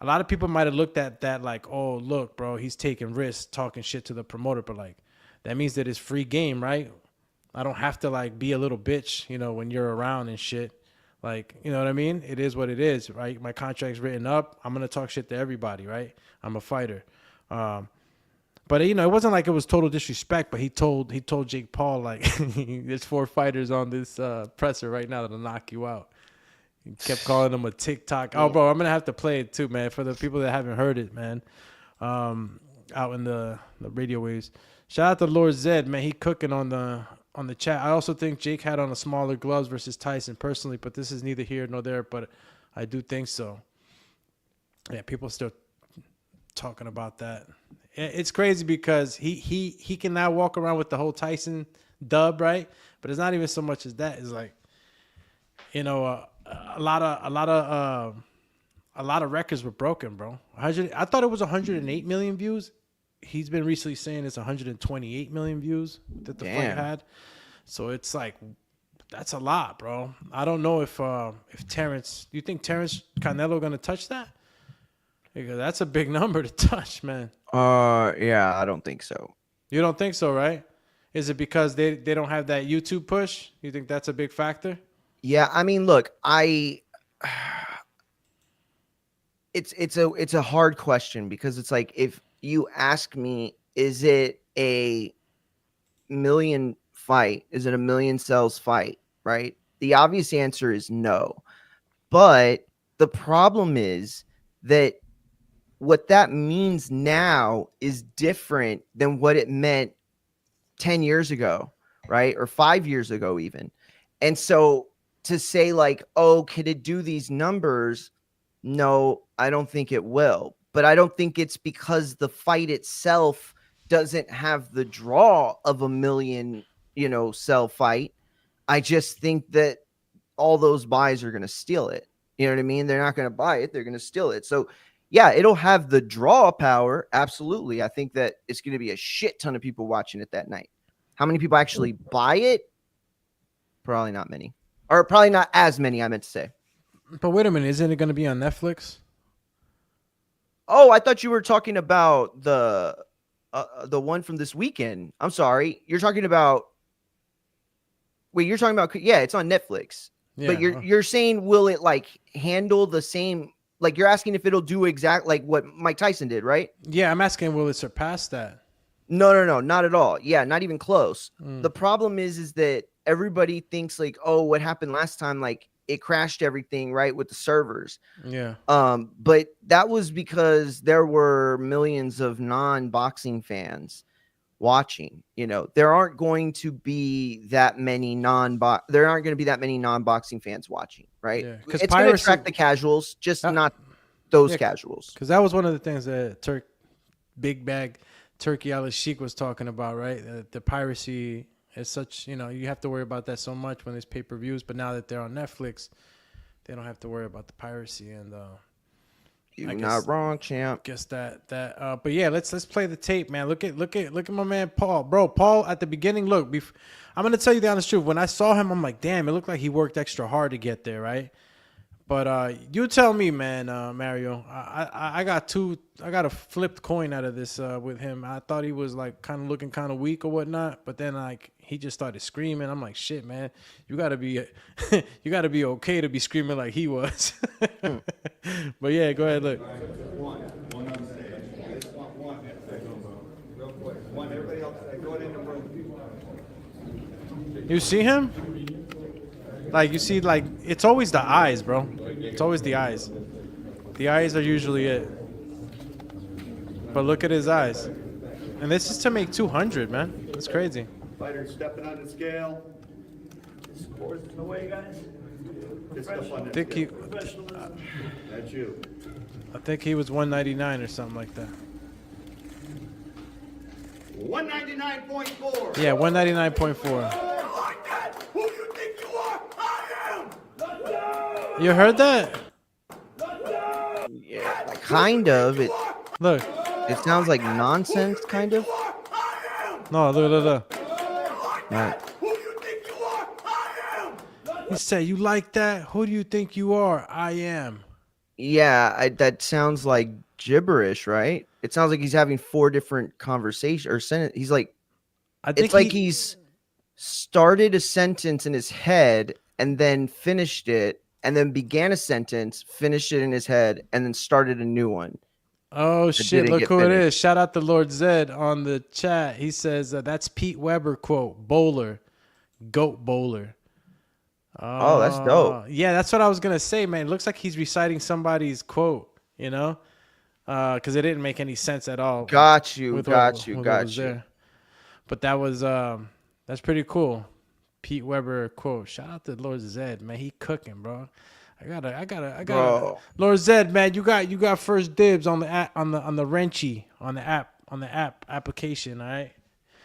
A lot of people might have looked at that like, oh, look, bro, he's taking risks, talking shit to the promoter, but, like, that means that it's free game, right? I don't have to, like, be a little bitch, when you're around and shit. Like, you know what I mean? It is what it is, right? My contract's written up. I'm going to talk shit to everybody, right? I'm a fighter. But, it wasn't like it was total disrespect, but he told Jake Paul, like, there's 4 fighters on this presser right now that'll knock you out. He kept calling him a TikTok. Oh, bro, I'm going to have to play it too, man, for the people that haven't heard it, man, out in the radio waves. Shout out to Lord Zed, man. He cooking on the chat. I also think Jake had on a smaller gloves versus Tyson personally, but this is neither here nor there, but I do think so. Yeah, people still talking about that. It's crazy because he can now walk around with the whole Tyson dub, right? But it's not even so much as that. It's like, a lot of records were broken, bro. I thought it was 108 million views. He's been recently saying it's 128 million views that the fight had. So it's like, that's a lot, bro. I don't know if Terrence, do you think Terrence Canelo going to touch that? Because that's a big number to touch, man. Yeah, I don't think so. You don't think so, right? Is it because they don't have that YouTube push? You think that's a big factor? Yeah, I mean, look, it's a hard question because it's like if you ask me, is it a million fight? Is it a million cells fight? Right? The obvious answer is no. But the problem is that what that means now is different than what it meant 10 years ago, right? Or 5 years ago, even. And so to say like, oh, could it do these numbers? No, I don't think it will. But I don't think it's because the fight itself doesn't have the draw of a million, cell fight. I just think that all those buys are going to steal it. You know what I mean? They're not going to buy it. They're going to steal it. So yeah, it'll have the draw power. Absolutely. I think that it's going to be a shit ton of people watching it that night. How many people actually buy it? Probably not many. Or probably not as many, I meant to say. But wait a minute. Isn't it going to be on Netflix? Oh, I thought you were talking about the one from this weekend. I'm sorry. You're talking about... Wait, you're talking about... Yeah, it's on Netflix. Yeah. But you're saying, will it like handle the same... Like you're asking if it'll do exact like what Mike Tyson did, right? Yeah, I'm asking, will it surpass that? No, not at all. Yeah, not even close. The problem is that everybody thinks like, oh, what happened last time? Like it crashed everything, right, with the servers. Yeah. But that was because there were millions of non-boxing fans watching. There aren't going to be that many non-boxing fans watching, right? Yeah, it's going to attract the casuals, just not those casuals. Because that was one of the things that Big Bag Turkey Al-Sheikh was talking about, right? The piracy is such, you have to worry about that so much when there's pay-per-views, but now that they're on Netflix, they don't have to worry about the piracy. And you're not wrong, champ. Guess but yeah, let's play the tape, man. Look at my man Paul, bro. Paul at the beginning. Look, I'm gonna tell you the honest truth. When I saw him, I'm like, damn, it looked like he worked extra hard to get there, right? But you tell me, man, Mario. I got a flipped coin out of this with him. I thought he was like kind of looking kind of weak or whatnot, but then like he just started screaming. I'm like, shit, man, you gotta be okay to be screaming like he was. But yeah, go ahead, look. You see him? Like, you see, like, it's always the eyes, bro. It's always the eyes. The eyes are usually it. But look at his eyes. And this is to make 200, man. That's crazy. Fighter stepping on the scale. Scores in the way, guys. It's the fun. That's you. I think he was 199 or something like that. 199.4. Yeah, 199.4. Who you think you are? I am. You heard that? Yeah, kind of. Look. It sounds like nonsense, kind of. No, look. Right. Who you think you are? I am. He said, "You like that? Who do you think you are? I am." Yeah, that sounds like gibberish, right? It sounds like he's having 4 different conversations or sentences. He's like, it's like he's started a sentence in his head and then finished it, and then began a sentence, finished it in his head, and then started a new one. Oh shit! Look who it is. Shout out to Lord Zed on the chat. He says that's Pete Weber quote. Bowler, goat bowler. Oh, that's dope. Yeah, that's what I was gonna say, man. It looks like he's reciting somebody's quote, because it didn't make any sense at all. Got you. But that was that's pretty cool. Pete Weber quote. Shout out to Lord Zed, man. He cooking, bro. I gotta. Lord Zed, man, you got first dibs on the app, on the wrenchy on the app application, all right?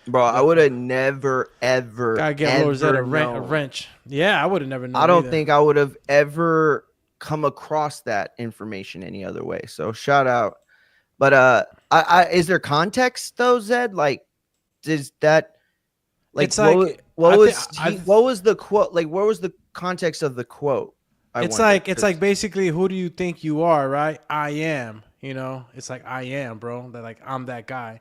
Bro, I would have never ever gotta get Lord Zed a wrench. Yeah, I would have never known. I don't think I would have ever come across that information any other way. So shout out. But is there context though, Zed? Like, is that like what was the quote? Like, where was the context of the quote? It's like basically, who do you think you are, right? I am. You know, it's like I am, bro. That like I'm that guy.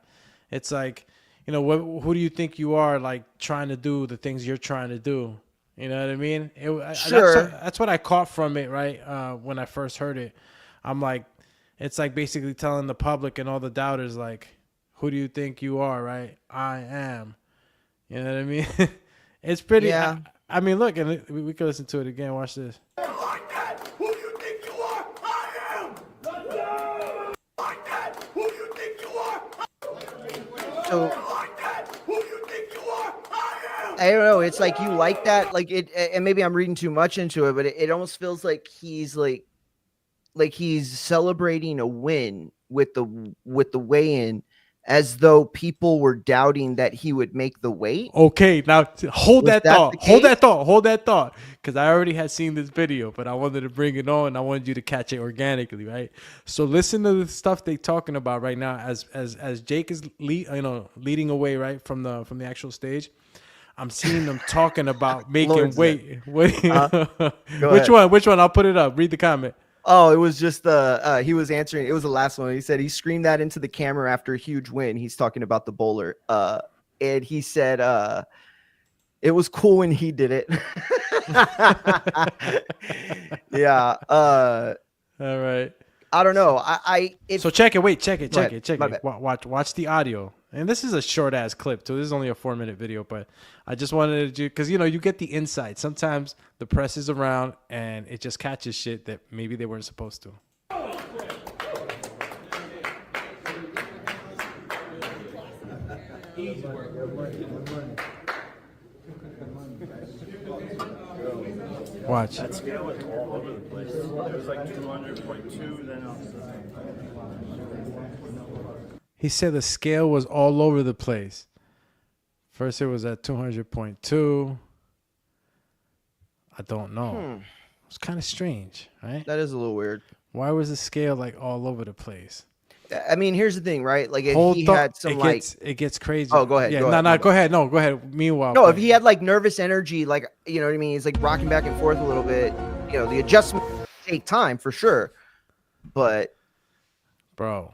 It's like, you know, who do you think you are? Like trying to do the things you're trying to do. You know what I mean? Sure. That's what I caught from it, right? When I first heard it, I'm like, it's like basically telling the public and all the doubters, like, who do you think you are, right? I am. You know what I mean? It's pretty. Yeah. I mean, look, and we can listen to it again. Watch this. Like that, who you think you are? I am. Like that, who you think you are? So Like that, who you think you are? I am. I don't know. It's like you like that, like it, and maybe I'm reading too much into it, but it almost feels like he's like he's celebrating a win with the weigh-in, as though people were doubting that he would make the weight. Okay, now hold Was that that thought. the Hold case? that thought. Hold that thought. Because I already had seen this video, but I wanted to bring it on. I wanted you to catch it organically, right? So listen to the stuff they talking about right now as Jake is leading away, right, from the actual stage. I'm seeing them talking about making Lord's weight. Which ahead. one? Which one? I'll put it up. Read the comment. Oh, it was just he was answering. It was the last one. He said he screamed that into the camera after a huge win. He's talking about the bowler. And he said it was cool when he did it. Yeah. All right. I don't know. So check it. Wait, check it. Go Check ahead. it. Check My it. bad. Watch the audio. And this is a short ass clip too. This is only a 4-minute video, but I just wanted to, because you know you get the insight. Sometimes the press is around and it just catches shit that maybe they weren't supposed to. Watch. That scale was all over the place. It was like 200.2, then He said the scale was all over the place. First it was at 200.2. I don't know. It's kind of strange, right? That is a little weird. Why was the scale like all over the place? I mean, here's the thing, right? Like if he thought- had some it gets crazy. Oh, go ahead, Yeah, go ahead, no, my go ahead. No, go ahead. Meanwhile, no, if he had like nervous energy, like, you know what I mean? He's like rocking back and forth a little bit. You know, the adjustment take time for sure. But bro.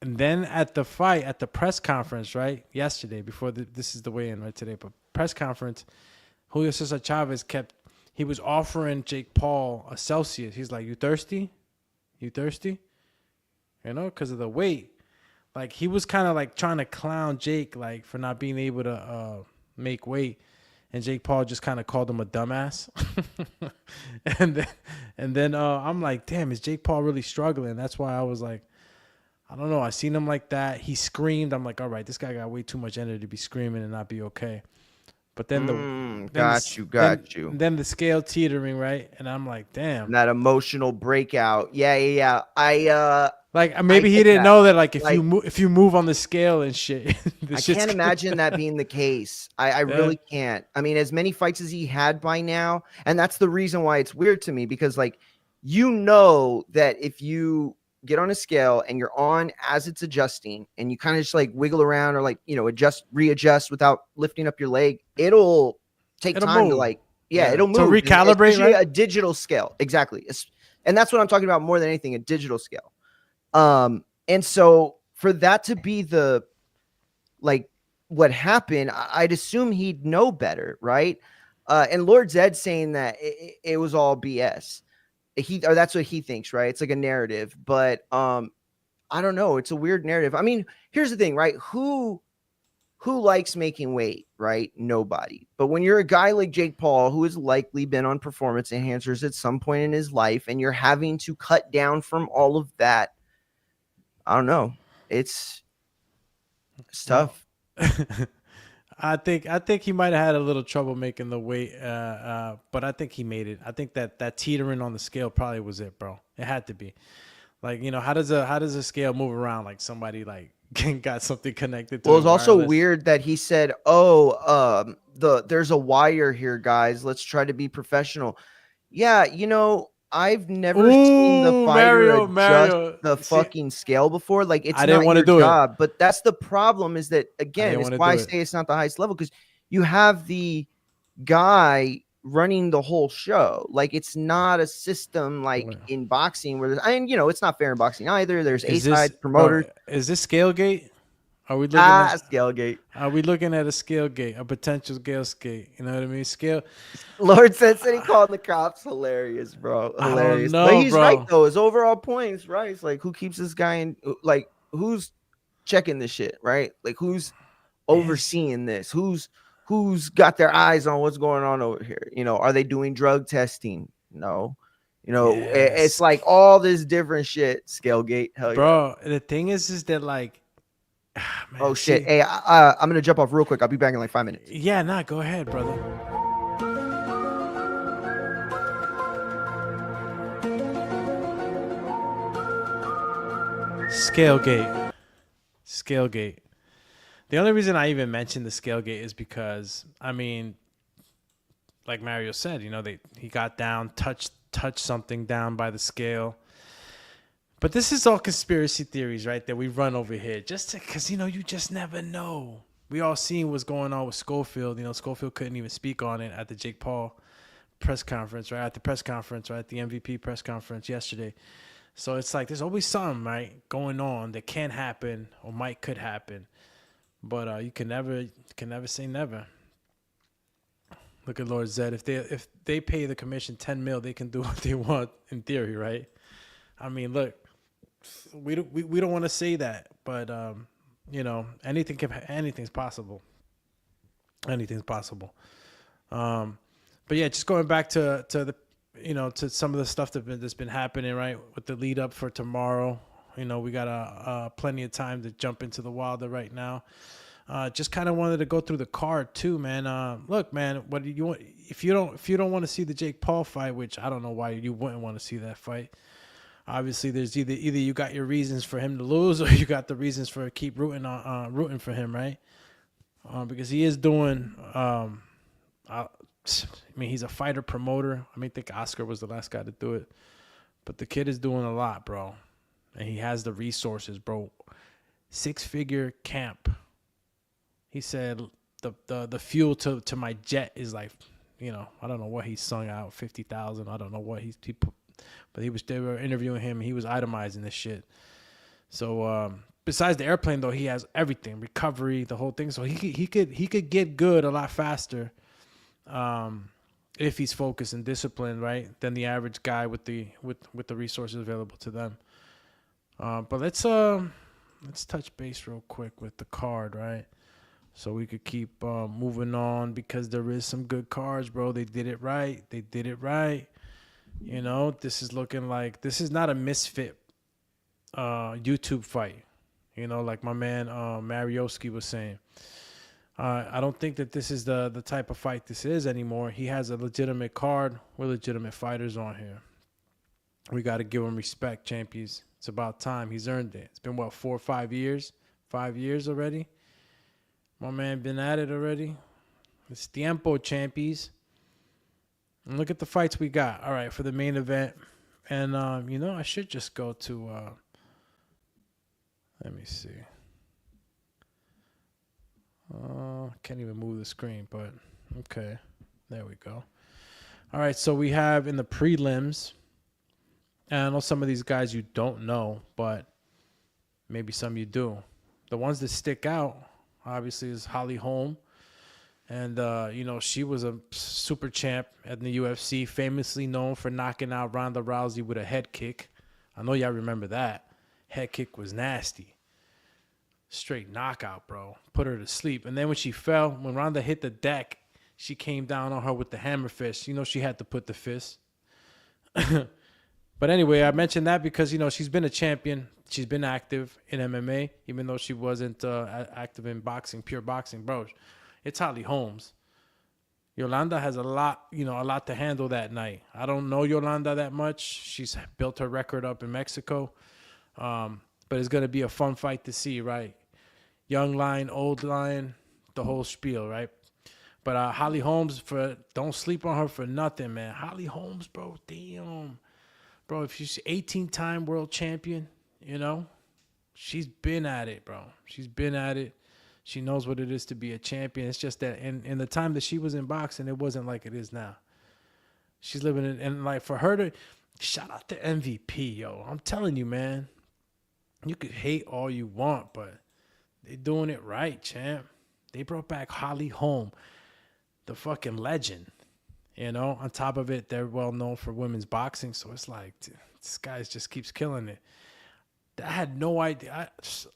And then at the fight, at the press conference, right? Yesterday, before this is the weigh-in right today, but press conference, Julio César Chávez he was offering Jake Paul a Celsius. He's like, you thirsty? You thirsty? You know, because of the weight. Like, he was kind of like trying to clown Jake, like, for not being able to make weight. And Jake Paul just kind of called him a dumbass. and then I'm like, damn, is Jake Paul really struggling? That's why I was like, I don't know. I seen him like that. He screamed. I'm like, all right, this guy got way too much energy to be screaming and not be okay. But then got you. Then the scale teetering, right? And I'm like, damn. that emotional breakout. Yeah. Like maybe I he get didn't that. know that. Like if Like- you move on the scale and shit. I can't imagine that being the case. I really can't. I mean, as many fights as he had by now, and that's the reason why it's weird to me, because like, you know that if you get on a scale and you're on as it's adjusting and you kind of just like wiggle around or like, you know, readjust without lifting up your leg, it'll take time move. to like, it'll move. To recalibrate, Especially right? a digital scale. Exactly. And that's what I'm talking about more than anything, a digital scale. And so for that to be the, like, what happened, I'd assume he'd know better, right? And Lord Zed saying that it was all BS. Or that's what he thinks, right? It's like a narrative, but I don't know. It's a weird narrative. I mean, here's the thing, right? Who likes making weight, right? Nobody. But when you're a guy like Jake Paul, who has likely been on performance enhancers at some point in his life, and you're having to cut down from all of that, I don't know. It's tough. I think he might have had a little trouble making the weight, but I think he made it. I think that teetering on the scale probably was it, bro. It had to be. Like, you know, how does a scale move around? Like somebody like got something connected to. Well, it's also wireless? weird that he said, "Oh, there's a wire here, guys. Let's try to be professional." Yeah, you know, I've never seen the fighter adjust Mario. the fucking scale before. Like, it's I didn't not wanna your do it. job. But that's the problem. Is that again? didn't It's wanna why I do it. say it's not the highest level, because you have the guy running the whole show. Like, it's not a system like in boxing where it's not fair in boxing either. There's Is A-side promoters. Is this Scalegate? Are we looking at Scalegate. Are we looking at a Scalegate, a potential Scalegate? You know what I mean? Lord said he called the cops hilarious, bro. Hilarious. Know, but he's bro. right though. His overall point is right. It's like, who keeps this guy in? Like, who's checking this shit, right? Like, who's overseeing this? Who's got their eyes on what's going on over here? Are they doing drug testing? No. It's like all this different shit. Scalegate, hell bro. Yeah. The thing is that like, man, oh shit. Hey, I'm gonna jump off real quick. I'll be back in like 5 minutes. Yeah, nah, go ahead, brother. Scalegate. The only reason I even mentioned the Scalegate is because, I mean, like Mario said, he got down, touched something down by the scale. But this is all conspiracy theories, right, that we run over here. Just because, you just never know. We all seen what's going on with Schofield. Schofield couldn't even speak on it at the Jake Paul press conference, right? At the MVP press conference yesterday. So it's like there's always something, right, going on that can happen or could happen. But you can never say never. Look at Lord Zed. If they pay the commission $10 million, they can do what they want in theory, right? I mean, look, we don't want to say that, but anything's possible. Anything's possible. But yeah, just going back to the to some of the stuff that's been happening, right, with the lead up for tomorrow. We got plenty of time to jump into the Wilder right now. Just kind of wanted to go through the card too, man. Look, man, what do you want? If you don't want to see the Jake Paul fight, which I don't know why you wouldn't want to see that fight. Obviously, there's either you got your reasons for him to lose, or you got the reasons for keep rooting for him, right? Because he is doing. He's a fighter promoter. I think Oscar was the last guy to do it, but the kid is doing a lot, bro. And he has the resources, bro. 6-figure camp. He said the fuel to my jet is like, I don't know what he sung out, 50,000. I don't know what he put, but they were interviewing him. And he was itemizing this shit. So besides the airplane, though, he has everything, recovery, the whole thing. So he could get good a lot faster, if he's focused and disciplined, right, than the average guy with the resources available to them. But let's touch base real quick with the card, right? So we could keep moving on, because there is some good cards, bro. They did it right. This is looking like this is not a misfit YouTube fight. Like my man Marioski was saying. I don't think that this is the type of fight this is anymore. He has a legitimate card. We're legitimate fighters on here. We got to give him respect, champions. It's about time. He's earned it. It's been, 4 or 5 years? 5 years already? My man been at it already. It's tiempo, champions. And look at the fights we got. All right, for the main event. And, I should just go to... let me see. Can't even move the screen, but okay. There we go. All right, so we have in the prelims... And I know some of these guys you don't know, but maybe some you do. The ones that stick out, obviously, is Holly Holm. And, she was a super champ at the UFC, famously known for knocking out Ronda Rousey with a head kick. I know y'all remember that. Head kick was nasty. Straight knockout, bro. Put her to sleep. And then when she fell, when Ronda hit the deck, she came down on her with the hammer fist. She had to put the fist. But anyway, I mentioned that because, she's been a champion. She's been active in MMA, even though she wasn't active in boxing, pure boxing. Bro, it's Holly Holmes. Yolanda has a lot to handle that night. I don't know Yolanda that much. She's built her record up in Mexico. But it's going to be a fun fight to see, right? Young lion, old lion, the whole spiel, right? But Holly Holmes, don't sleep on her for nothing, man. Holly Holmes, bro, damn. Bro, if she's 18-time world champion, she's been at it, bro. She's been at it. She knows what it is to be a champion. It's just that in the time that she was in boxing, it wasn't like it is now. She's living in, and like for her to shout out to MVP, yo. I'm telling you, man. You could hate all you want, but they're doing it right, champ. They brought back Holly Holm, the fucking legend. You know, on top of it, they're well known for women's boxing. So it's like, this guy just keeps killing it. I had no idea.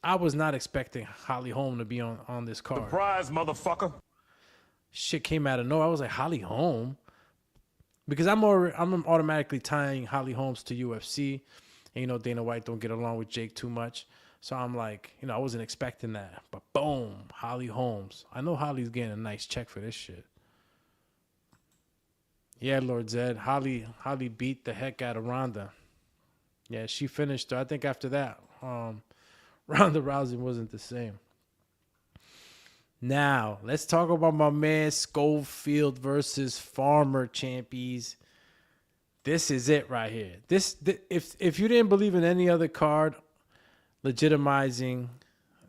I was not expecting Holly Holm to be on this card. Surprise, motherfucker. Shit came out of nowhere. I was like, Holly Holm? Because I'm automatically tying Holly Holmes to UFC. And, you know, Dana White don't get along with Jake too much. So I'm like, you know, I wasn't expecting that. But boom, Holly Holmes. I know Holly's getting a nice check for this shit. Yeah, Lord Zed. Holly beat the heck out of Ronda. Yeah, she finished her. I think after that, Ronda Rousey wasn't the same. Now, let's talk about my man Schofield versus Farmer champions. This is it right here. If you didn't believe in any other card legitimizing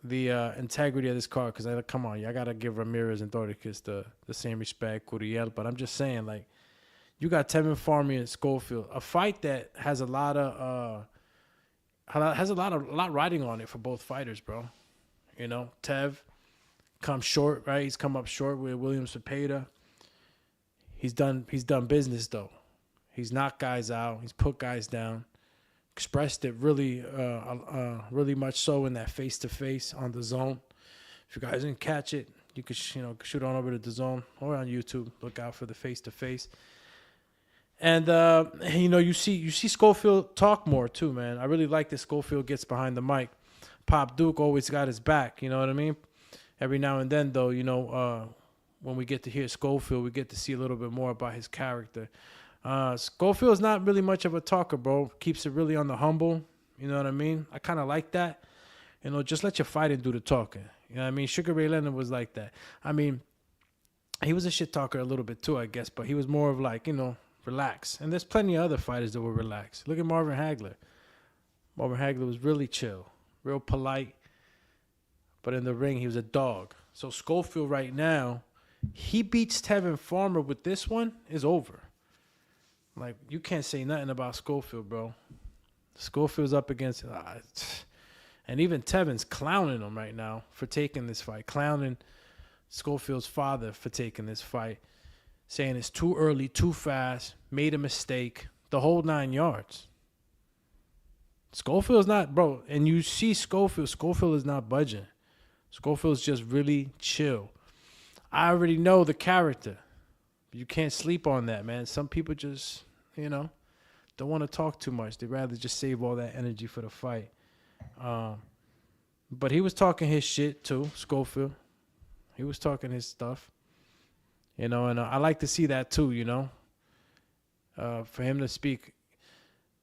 the integrity of this card, because come on, I gotta give Ramirez and Doricus the same respect, Curiel, but I'm just saying, like, you got Tevin Farmer and Schofield, a fight that has a lot riding on it for both fighters, bro. You know, Tev comes short, right? He's come up short with Williams Cepeda. He's done business though. He's knocked guys out. He's put guys down. Expressed it really much so in that face-to-face on the Zone. If you guys didn't catch it, you could shoot on over to the Zone or on YouTube. Look out for the face-to-face. And you see Schofield talk more too, man. I really like that Schofield gets behind the mic. Pop Duke always got his back. You know what I mean? Every now and then, though, when we get to hear Schofield, we get to see a little bit more about his character. Schofield's not really much of a talker, bro. Keeps it really on the humble. You know what I mean? I kind of like that. You know, just let your fighting do the talking. You know what I mean? Sugar Ray Leonard was like that. I mean, he was a shit talker a little bit too, I guess, but he was more of like, relax. And there's plenty of other fighters that were relaxed. Look at Marvin Hagler. Marvin Hagler was really chill, real polite, but in the ring, he was a dog. So Schofield right now, he beats Tevin Farmer with this one, is over. Like, you can't say nothing about Schofield, bro. Schofield's up against and even Tevin's clowning him right now for taking this fight. Clowning Schofield's father for taking this fight. Saying it's too early, too fast, made a mistake, the whole 9 yards. Schofield's not, bro, and you see Schofield is not budging. Schofield's just really chill. I already know the character. You can't sleep on that, man. Some people just, don't want to talk too much. They'd rather just save all that energy for the fight. But he was talking his shit too, Schofield. He was talking his stuff. And I like to see that too, for him to speak.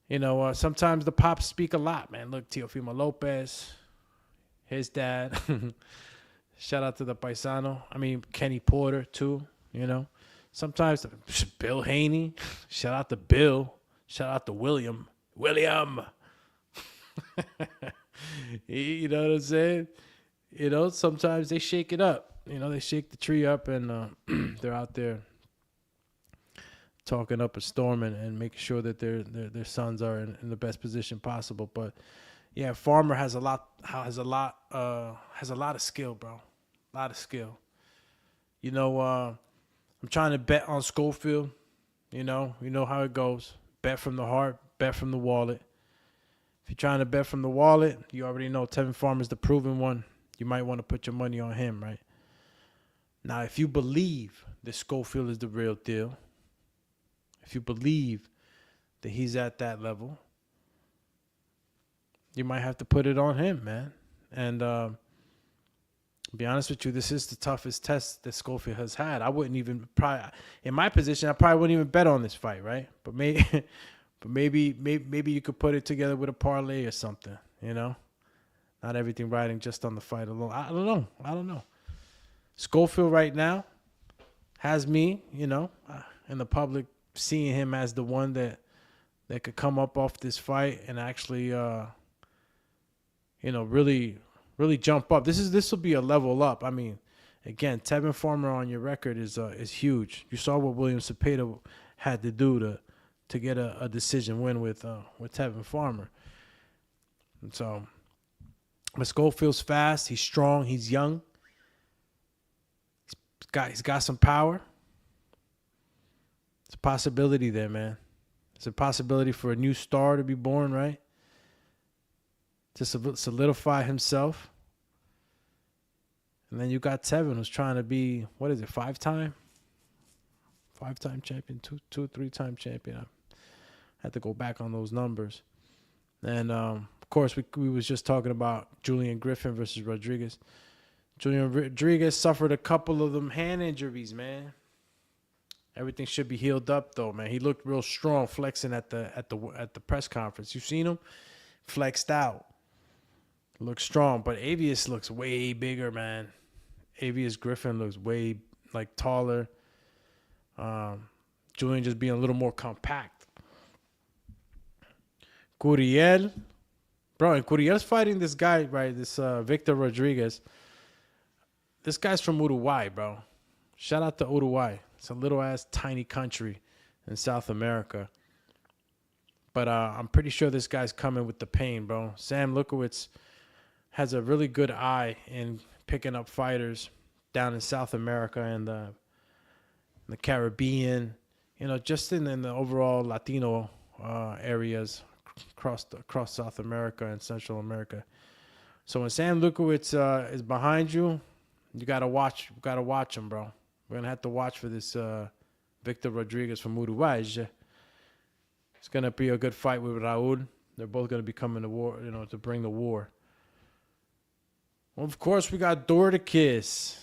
Sometimes the Pops speak a lot, man. Look, Teofimo Lopez, his dad. Shout out to the Paisano. I mean, Kenny Porter too, Sometimes Bill Haney. Shout out to Bill. Shout out to William. You know what I'm saying? Sometimes they shake it up. They shake the tree up and they're out there talking up a storm and making sure that their sons are in the best position possible. But yeah, Farmer has a lot of skill, bro. A lot of skill. I'm trying to bet on Schofield. You know how it goes. Bet from the heart, bet from the wallet. If you're trying to bet from the wallet, you already know Tevin Farmer's the proven one. You might want to put your money on him, right? Now, if you believe that Schofield is the real deal, if you believe that he's at that level, you might have to put it on him, man. And to be honest with you, this is the toughest test that Schofield has had. I wouldn't even in my position, I probably wouldn't even bet on this fight, right? But maybe you could put it together with a parlay or something, Not everything riding just on the fight alone. I don't know. Schofield right now has me, in the public seeing him as the one that could come up off this fight and actually, really jump up. This will be a level up. I mean, again, Tevin Farmer on your record is huge. You saw what William Cepeda had to do to get a decision win with Tevin Farmer. And so, but Schofield's fast. He's strong. He's young. He's got some power. It's a possibility there, man. It's a possibility for a new star to be born, right? To solidify himself. And then you got Tevin, who's trying to be, what is it, five-time champion, two, 3-time champion. I had to go back on those numbers. And, of course, we was just talking about Julian Griffin versus Rodriguez. Julian Rodriguez suffered a couple of them hand injuries, man. Everything should be healed up, though, man. He looked real strong, flexing at the press conference. You seen him? Flexed out. Looks strong, but Avious looks way bigger, man. Avious Griffin looks way taller. Julian just being a little more compact. Curiel, bro, and Curiel's fighting this guy, right? This Victor Rodriguez. This guy's from Uruguay, bro. Shout out to Uruguay. It's a little ass tiny country in South America. But I'm pretty sure this guy's coming with the pain, bro. Sam Lukowitz has a really good eye in picking up fighters down in South America and the Caribbean, just in the overall Latino areas across South America and Central America. So when Sam Lukowitz is behind you, you gotta watch him, bro. We're gonna have to watch for this Victor Rodriguez from Uruguay. It's gonna be a good fight with Raul. They're both gonna be coming to war, to bring the war. Well, of course, we got Dorticus,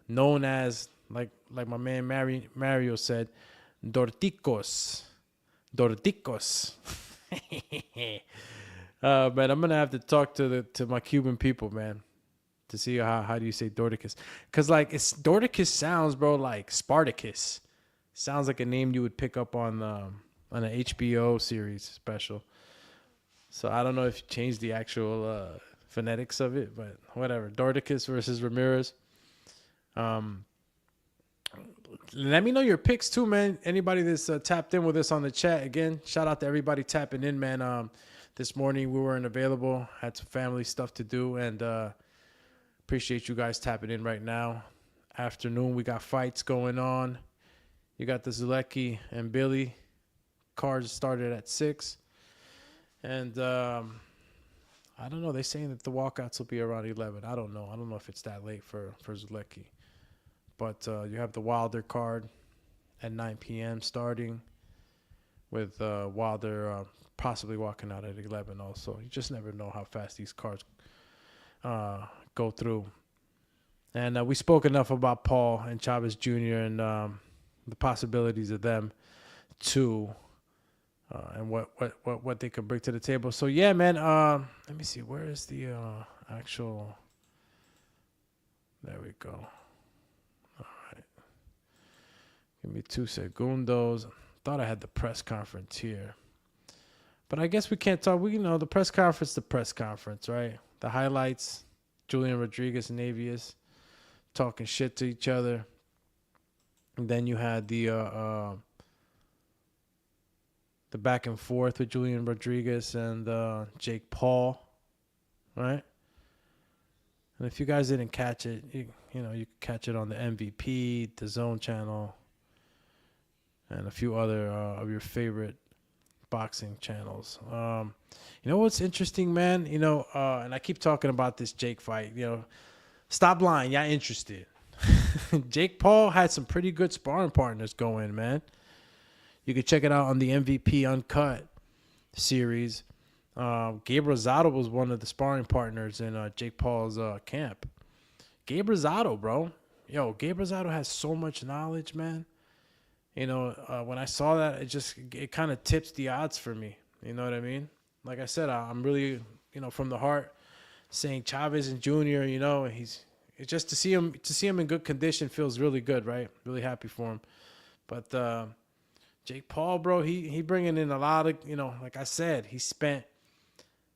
known as like my man Mario said, Dorticos. Man, I'm gonna have to talk to my Cuban people, man, to see how do you say Dorticus, because Dorticus sounds, bro, like Spartacus. Sounds like a name you would pick up on an HBO series special. So I don't know if you changed the actual phonetics of it, but whatever. Dorticus versus Ramirez. Let me know your picks too, man. Anybody that's tapped in with us on the chat, again, shout out to everybody tapping in, man. This morning we weren't available, had some family stuff to do, and appreciate you guys tapping in right now. Afternoon, we got fights going on. You got the Zulecki and Billy cards started at 6, and I don't know. They're saying that the walkouts will be around 11. I don't know. I don't know if it's that late for Zulecki. But you have the Wilder card at 9 p.m. starting with Wilder possibly walking out at 11 also. You just never know how fast these cards go through. And we spoke enough about Paul and Chávez Jr. and the possibilities of them too, and what they could bring to the table. So, yeah, man, let me see. Where is the actual... There we go. Give me 2 segundos. Thought I had the press conference here. But I guess we can't talk. The press conference, right? The highlights, Julian Rodriguez and Avious talking shit to each other. And then you had the back and forth with Julian Rodriguez and Jake Paul, right? And if you guys didn't catch it, you can catch it on the MVP, the Zone channel, and a few other of your favorite boxing channels. You know what's interesting, man? And I keep talking about this Jake fight. Stop lying. Y'all interested. Jake Paul had some pretty good sparring partners going, man. You can check it out on the MVP Uncut series. Gabe Rosado was one of the sparring partners in Jake Paul's camp. Gabe Rosado, bro. Gabe Rosado has so much knowledge, man. When I saw that, it kind of tips the odds for me. You know what I mean? Like I said, I'm really, from the heart saying Chávez and Jr., it's just to see him in good condition feels really good, right? Really happy for him. But Jake Paul, bro, he bringing in a lot of, like I said, he spent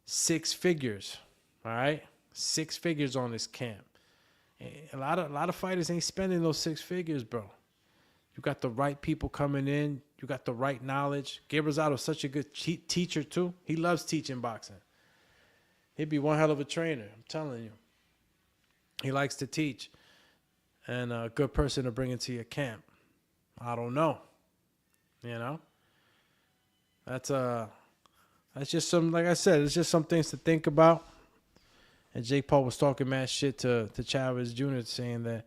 6 figures, all right? 6 figures on this camp. A lot of fighters ain't spending those 6 figures, bro. You got the right people coming in. You got the right knowledge. Gabe Rosado's such a good teacher, too. He loves teaching boxing. He'd be one hell of a trainer, I'm telling you. He likes to teach. And a good person to bring into your camp. I don't know. You know? That's just some, like I said, it's just some things to think about. And Jake Paul was talking mad shit to Chávez Jr. saying that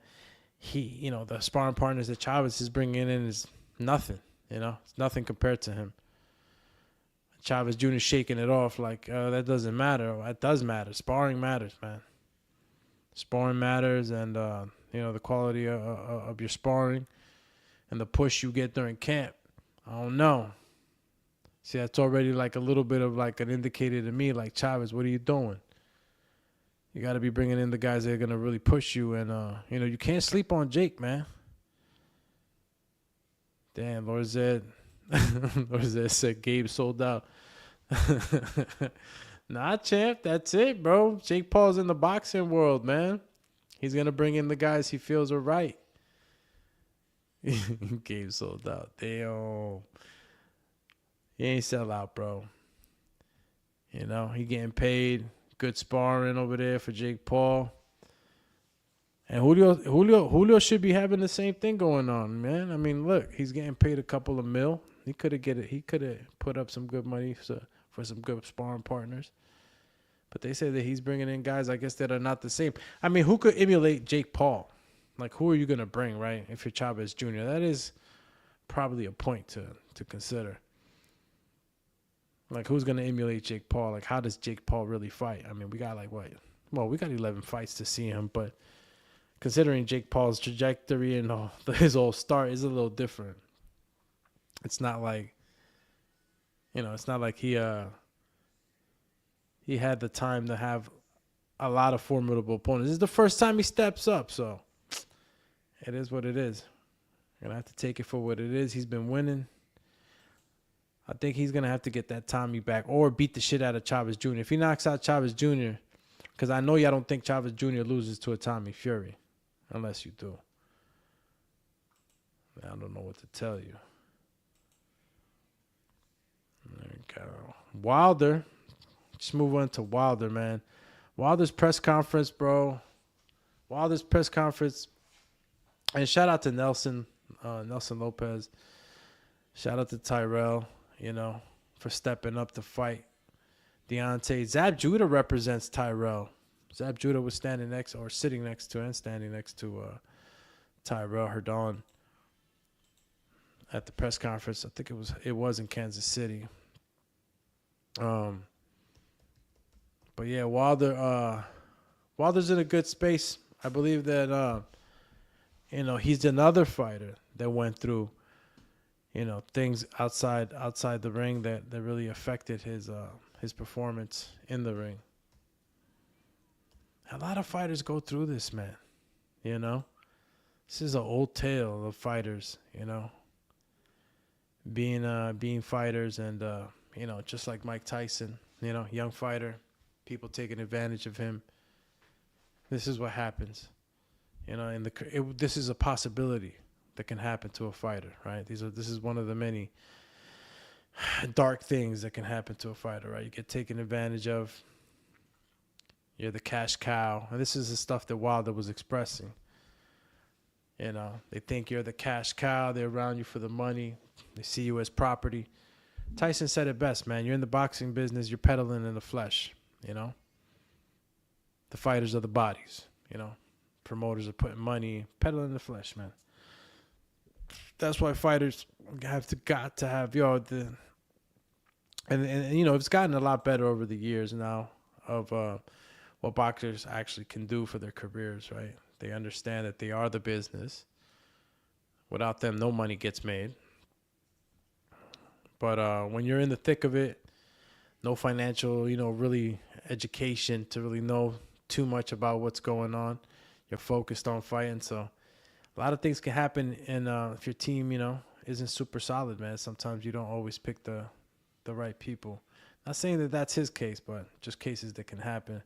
the sparring partners that Chávez is bringing in is nothing. It's nothing compared to him. Chávez Jr. shaking it off like, that doesn't matter. That does matter. Sparring matters, man. Sparring matters, and, the quality of your sparring and the push you get during camp. I don't know. See, that's already like a little bit of like an indicator to me, like, Chávez, what are you doing? You got to be bringing in the guys that are going to really push you. And, you can't sleep on Jake, man. Damn, Lord Zed. Lord Zed said Gabe sold out. Nah, champ, that's it, bro. Jake Paul's in the boxing world, man. He's going to bring in the guys he feels are right. Gabe sold out. Damn. He ain't sell out, bro. He getting paid. Good sparring over there for Jake Paul. And Julio should be having the same thing going on, man. I mean, look, he's getting paid a couple of mil. He could have put up some good money for some good sparring partners. But they say that he's bringing in guys, I guess, that are not the same. I mean, who could emulate Jake Paul? Like, who are you going to bring, right, if you're Chávez Jr.? That is probably a point to consider. Like, who's going to emulate Jake Paul? Like, how does Jake Paul really fight? I mean, we got like what? Well, we got 11 fights to see him, but considering Jake Paul's trajectory and his whole start is a little different. It's not like, it's not like he had the time to have a lot of formidable opponents. This is the first time he steps up, so it is what it is. You're going to have to take it for what it is. He's been winning. I think he's going to have to get that Tommy back or beat the shit out of Chávez Jr. If he knocks out Chávez Jr., because I know y'all don't think Chávez Jr. loses to a Tommy Fury, unless you do. I don't know what to tell you. There we go. Wilder. Just move on to Wilder, man. Wilder's press conference, bro. Wilder's press conference. And shout out to Nelson Lopez. Shout out to Tyrell, for stepping up to fight Deontay. Zab Judah represents Tyrell. Zab Judah was sitting next to Tyrell Herdon at the press conference. I think it was in Kansas City. But yeah, Wilder's in a good space. I believe that he's another fighter that went through things outside the ring that really affected his performance in the ring. A lot of fighters go through this, man. This is an old tale of fighters, being fighters, and just like Mike Tyson, young fighter, people taking advantage of him. This is what happens, this is a possibility that can happen to a fighter, right? This is one of the many dark things that can happen to a fighter, right? You get taken advantage of. You're the cash cow. And this is the stuff that Wilder was expressing. They think you're the cash cow. They're around you for the money. They see you as property. Tyson said it best, man. You're in the boxing business. You're peddling in the flesh, The fighters are the bodies, Promoters are putting money, peddling in the flesh, man. That's why fighters got to have, and it's gotten a lot better over the years now of what boxers actually can do for their careers, right? They understand that they are the business. Without them, no money gets made. But when you're in the thick of it, no financial, really education to really know too much about what's going on. You're focused on fighting, so a lot of things can happen. And if your team, isn't super solid, man, sometimes you don't always pick the right people. Not saying that that's his case, but just cases that can happen.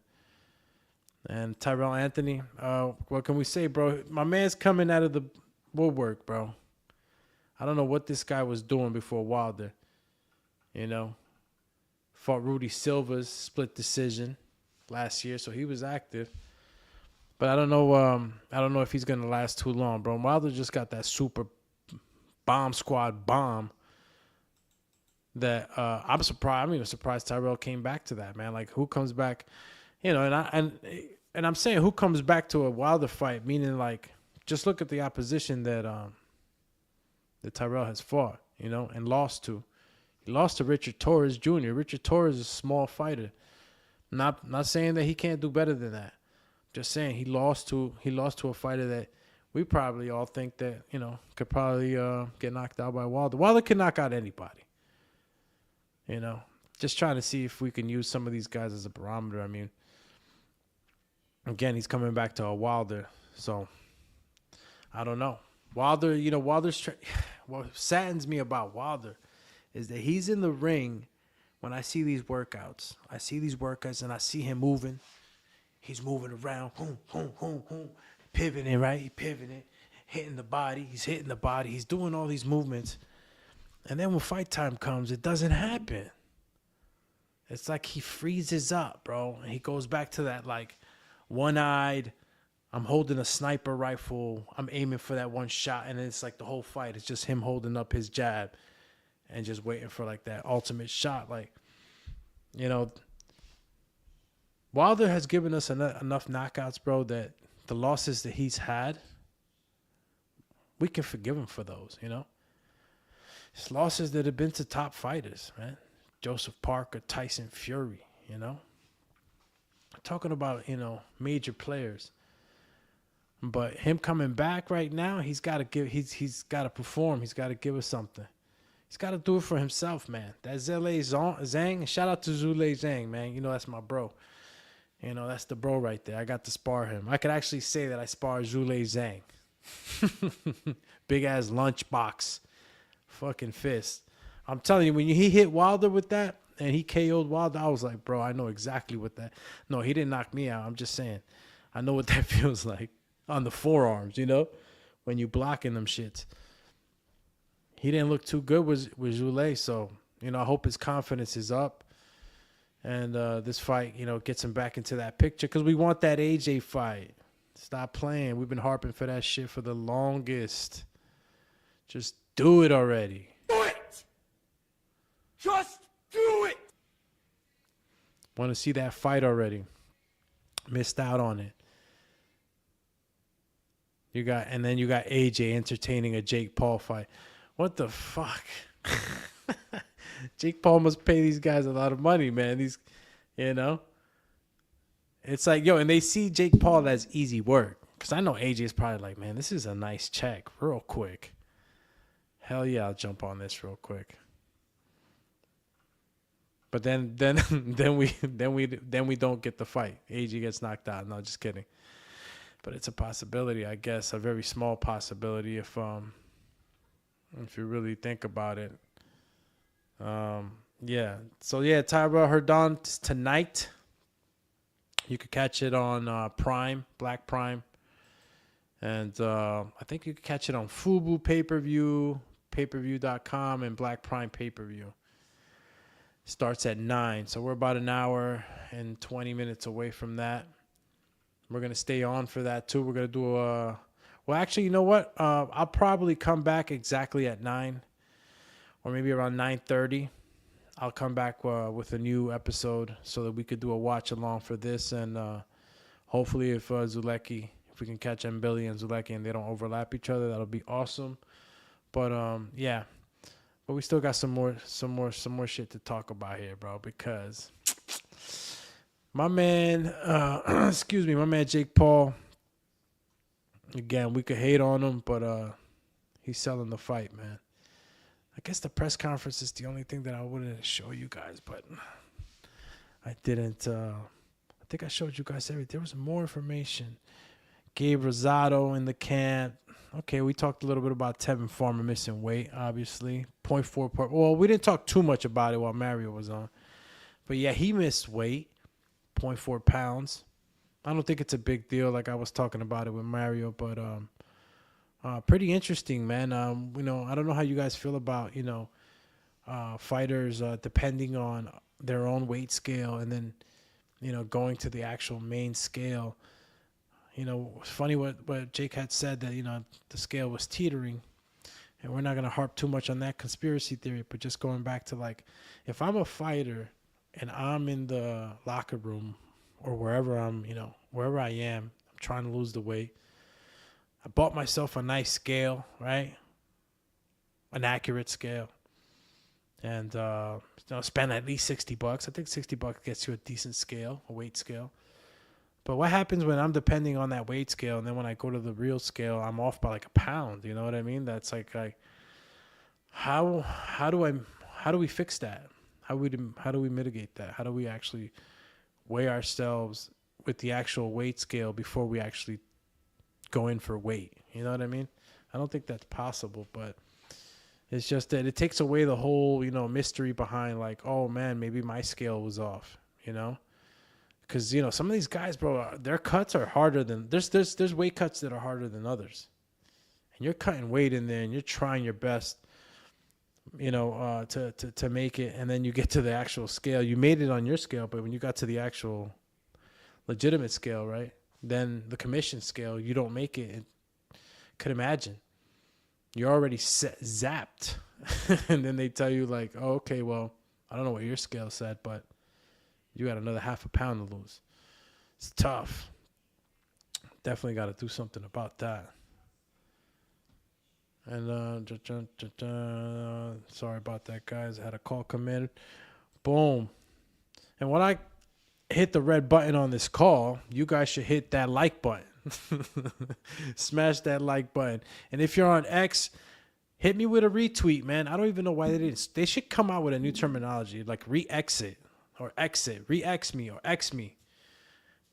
And Tyrell Anthony, what can we say, bro? My man's coming out of the woodwork, bro. I don't know what this guy was doing before Wilder. You know, fought Rudy Silva's split decision last year, so he was active. But I don't know. I don't know if he's gonna last too long, bro. Wilder just got that super bomb squad bomb. That I'm surprised. I'm even surprised Tyrell came back to that, man. Like, who comes back? You know, and I'm saying who comes back to a Wilder fight, meaning like just look at the opposition that Tyrell has fought, you know, and lost to. He lost to Richard Torres Jr. Richard Torres is a small fighter. Not saying that he can't do better than that. Just saying he lost to a fighter that we probably all think that, you know, could probably get knocked out by Wilder. Wilder can knock out anybody. You know, just trying to see if we can use some of these guys as a barometer. I mean, again, he's coming back to a Wilder, so I don't know. Wilder, you know, what saddens me about Wilder is that he's in the ring when I see these workouts. I see these workouts and I see him moving. He's moving around, pivoting, right? He's pivoting, hitting the body. He's hitting the body. He's doing all these movements. And then when fight time comes, it doesn't happen. It's like he freezes up, bro. And he goes back to that, like, one-eyed, I'm holding a sniper rifle. I'm aiming for that one shot. And it's like the whole fight. It's just him holding up his jab and just waiting for, like, that ultimate shot. Like, you know, Wilder has given us enough knockouts, bro, that the losses that he's had, we can forgive him for those, you know? It's losses that have been to top fighters, man. Joseph Parker, Tyson Fury, you know? Talking about, you know, major players. But him coming back right now, he's got to perform. He's got to give us something. He's got to do it for himself, man. That Zhilei Zhang, shout out to Zhilei Zhang, man. You know, that's my bro. You know, that's the bro right there. I got to spar him. I could actually say that I sparred Zhilei Zhang. Big ass lunchbox. Fucking fist. I'm telling you, when he hit Wilder with that and he KO'd Wilder, I was like, bro, I know exactly what that. No, he didn't knock me out. I'm just saying. I know what that feels like on the forearms, you know, when you blocking them shits. He didn't look too good with Zhilei, so, you know, I hope his confidence is up. And this fight, you know, gets him back into that picture because we want that AJ fight. Stop playing. We've been harping for that shit for the longest. Just do it already. Do it! Just do it! Want to see that fight already. Missed out on it. And then you got AJ entertaining a Jake Paul fight. What the fuck? Jake Paul must pay these guys a lot of money, man. These, you know, it's like, yo, and they see Jake Paul as easy work. Because I know AJ is probably like, man, this is a nice check real quick. Hell yeah, I'll jump on this real quick. But then we don't get the fight. AJ gets knocked out. No, just kidding. But it's a possibility, I guess, a very small possibility if you really think about it. Yeah. So yeah, Tyrell Herdon tonight. You could catch it on Prime, Black Prime. And I think you could catch it on Fubu pay-per-view, payperview.com, and Black Prime pay-per-view. Starts at 9. So we're about an hour and 20 minutes away from that. We're going to stay on for that too. We're going to do well, actually, you know what? I'll probably come back exactly at 9 or maybe around 9:30. I'll come back with a new episode so that we could do a watch along for this. And hopefully if Zulecki, if we can catch Mbili and Zulecki and they don't overlap each other, that'll be awesome. But yeah, but we still got some more shit to talk about here, bro, because my man, excuse me, my man Jake Paul, again, we could hate on him, but he's selling the fight, man. I guess the press conference is the only thing that I wouldn't show you guys, but I didn't. I think I showed you guys everything. There was more information. Gabe Rosado in the camp. Okay, we talked a little bit about Tevin Farmer missing weight, obviously. 0.4. Well, we didn't talk too much about it while Mario was on. But yeah, he missed weight. 0.4 pounds. I don't think it's a big deal like I was talking about it with Mario, but Pretty interesting, man. I don't know how you guys feel about, fighters depending on their own weight scale and then, going to the actual main scale. It's funny what Jake had said that, the scale was teetering. And we're not going to harp too much on that conspiracy theory, but just going back to, like, if I'm a fighter and I'm in the locker room or wherever wherever I am, I'm trying to lose the weight. I bought myself a nice scale, right? An accurate scale. And, spend at least $60. I think $60 gets you a decent scale, a weight scale. But what happens when I'm depending on that weight scale, and then when I go to the real scale, I'm off by like a pound? You know what I mean? That's like how do we fix that? How do we mitigate that? How do we actually weigh ourselves with the actual weight scale before we actually go in for weight? You know what I mean? I don't think that's possible, but it's just that it takes away the whole, mystery behind, like, oh man, maybe my scale was off, Because, some of these guys, bro, their cuts are harder than... There's weight cuts that are harder than others. And you're cutting weight in there, and you're trying your best, to make it. And then you get to the actual scale. You made it on your scale, but when you got to the actual legitimate scale, right, then the commission scale, you don't make it. Could imagine. You're already zapped. And then they tell you, like, oh, okay, well, I don't know what your scale said, but... you got another half a pound to lose. It's tough. Definitely got to do something about that. And sorry about that, guys. I had a call come in. Boom. And when I hit the red button on this call, you guys should hit that like button. Smash that like button. And if you're on X, hit me with a retweet, man. I don't even know why they didn't. They should come out with a new terminology, like re-exit. Or exit, re-X me or X me,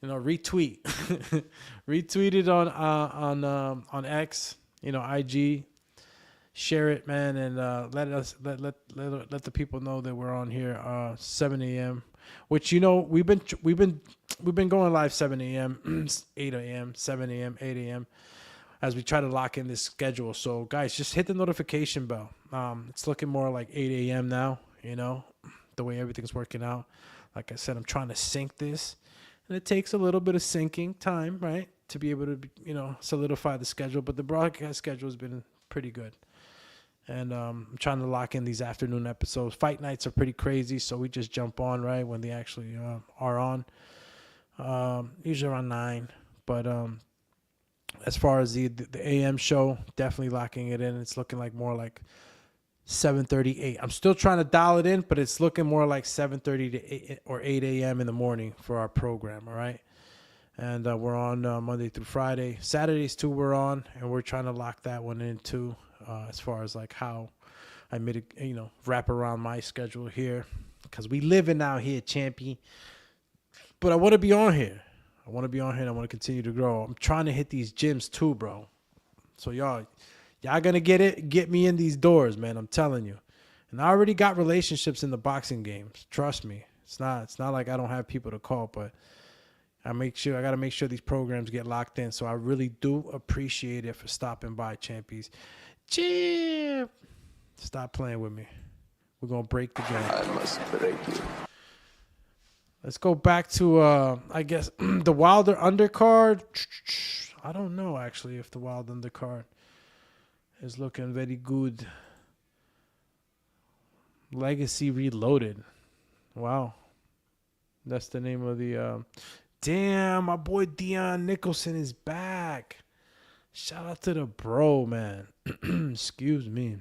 retweet, retweet it on X, IG, share it, man, and let the people know that we're on here 7 a.m. Which we've been going live 7 a.m., 8 a.m., 7 a.m., 8 a.m. as we try to lock in this schedule. So guys, just hit the notification bell. It's looking more like 8 a.m. now, the way everything's working out. Like I said, I'm trying to sync this, and it takes a little bit of syncing time, right, to be able to, solidify the schedule. But the broadcast schedule has been pretty good, and I'm trying to lock in these afternoon episodes. Fight nights are pretty crazy, so we just jump on right when they actually are on, usually around 9. But as far as the AM show, definitely locking it in. It's looking like more like 7:38. I'm still trying to dial it in, but it's looking more like 7:30 to 8 or 8 a.m. in the morning for our program, all right? And we're on Monday through Friday. Saturdays, too, we're on, and we're trying to lock that one in, too, as far as, like, how I wrap around my schedule here. Because we living out here, champion. But I want to be on here. I want to be on here, and I want to continue to grow. I'm trying to hit these gyms, too, bro. So, y'all gonna get me in these doors, man. I'm telling you. And I already got relationships in the boxing games. Trust me. It's not like I don't have people to call, but I gotta make sure these programs get locked in. So I really do appreciate it for stopping by, champions. Champ, stop playing with me. We're gonna break the game. I must break you. Let's go back to I guess the Wilder undercard. I don't know actually if the Wilder undercard is looking very good. Legacy Reloaded. Wow. That's the name of the... Damn, my boy Dion Nicholson is back. Shout out to the bro, man. Excuse me.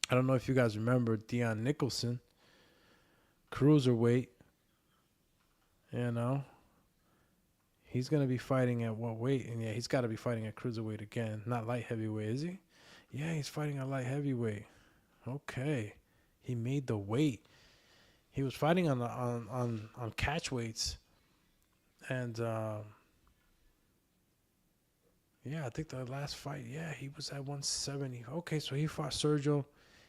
I don't know if you guys remember Dion Nicholson. Cruiserweight. He's going to be fighting at what weight? And yeah, he's got to be fighting at cruiserweight again. Not light heavyweight, is he? Yeah, he's fighting at light heavyweight. Okay. He made the weight. He was fighting on catch weights. And yeah, I think the last fight, yeah, he was at 170. Okay, so he fought Sergio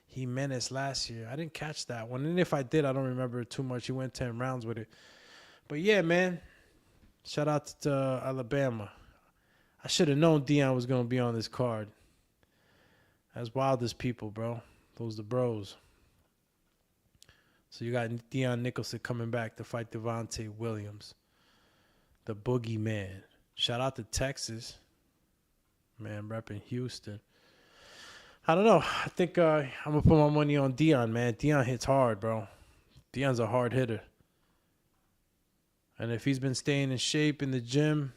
Jimenez last year. I didn't catch that one. And if I did, I don't remember too much. He went 10 rounds with it. But yeah, man. Shout out to Alabama. I should have known Dion was going to be on this card. As wild as people, bro. Those the bros. So you got Dion Nicholson coming back to fight Devontae Williams. The boogeyman. Shout out to Texas. Man, repping Houston. I don't know. I think I'm going to put my money on Dion, man. Dion hits hard, bro. Dion's a hard hitter. And if he's been staying in shape in the gym,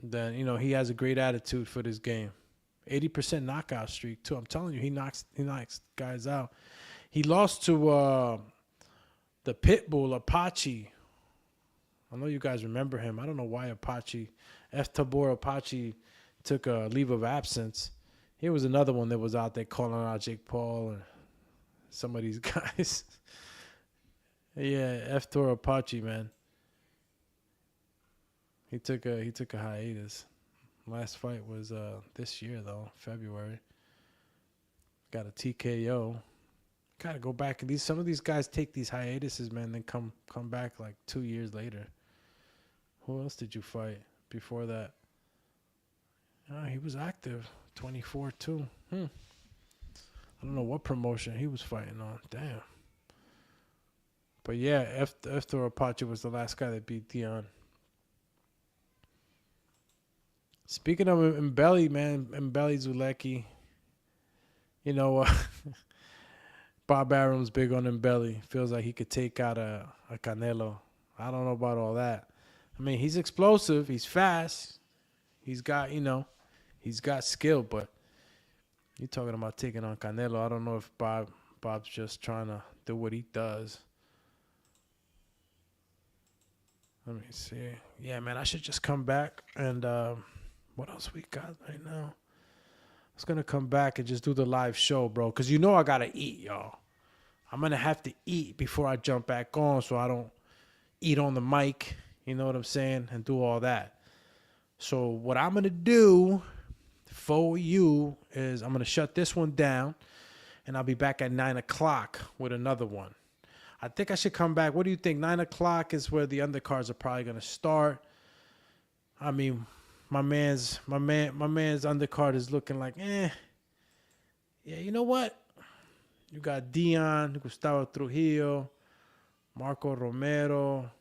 then, you know, he has a great attitude for this game. 80% knockout streak, too. I'm telling you, he knocks guys out. He lost to the Pitbull, Apache. I know you guys remember him. I don't know why Apache, Tabor Apache took a leave of absence. He was another one that was out there calling out Jake Paul and some of these guys. Yeah, Tor Apache, man. He took a hiatus. Last fight was this year though, February. Got a TKO. Gotta go back. Some of these guys take these hiatuses, man, then come back like 2 years later. Who else did you fight before that? He was active, 24 too. I don't know what promotion he was fighting on. Damn. But yeah, after Apache was the last guy that beat Dion. Speaking of Mbelly, man, Mbelly Zulecki. You know, Bob Arum's big on Mbelly. Feels like he could take out a Canelo. I don't know about all that. I mean, he's explosive. He's fast. He's got, he's got skill. But you're talking about taking on Canelo. I don't know if Bob's just trying to do what he does. Let me see. Yeah, man, I should just come back and what else we got right now? I was going to come back and just do the live show, bro, because you know I got to eat, y'all. I'm going to have to eat before I jump back on so I don't eat on the mic, you know what I'm saying, and do all that. So what I'm going to do for you is I'm going to shut this one down, and I'll be back at 9 o'clock with another one. I think I should come back. What do you think? 9 o'clock is where the undercards are probably going to start. I mean, my man's undercard is looking like, Yeah, you know what? You got Dion, Gustavo Trujillo, Marco Romero.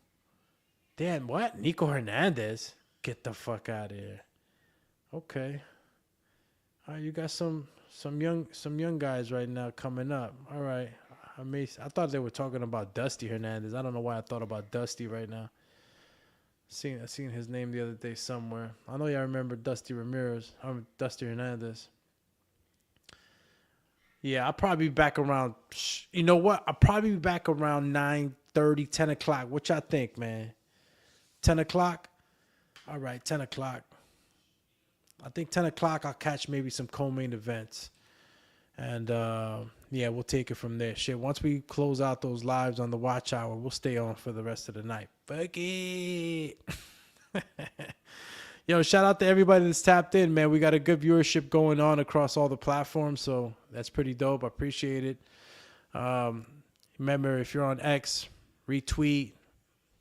Damn, what? Nico Hernandez? Get the fuck out of here. Okay. All right, you got some young guys right now coming up. All right. I thought they were talking about Dusty Hernandez. I don't know why I thought about Dusty right now. I seen his name the other day somewhere. I know y'all remember Dusty Hernandez. Yeah, I'll probably be back around. You know what? I'll probably be back around 9:30, 10 o'clock. What y'all think, man? 10 o'clock? All right, 10 o'clock. I think 10 o'clock I'll catch maybe some co-main events. And, yeah, we'll take it from there. Shit, once we close out those lives on the watch hour, we'll stay on for the rest of the night. Fuck it. Yo, shout out to everybody that's tapped in, man. We got a good viewership going on across all the platforms, so that's pretty dope. I appreciate it. Remember, if you're on X, retweet,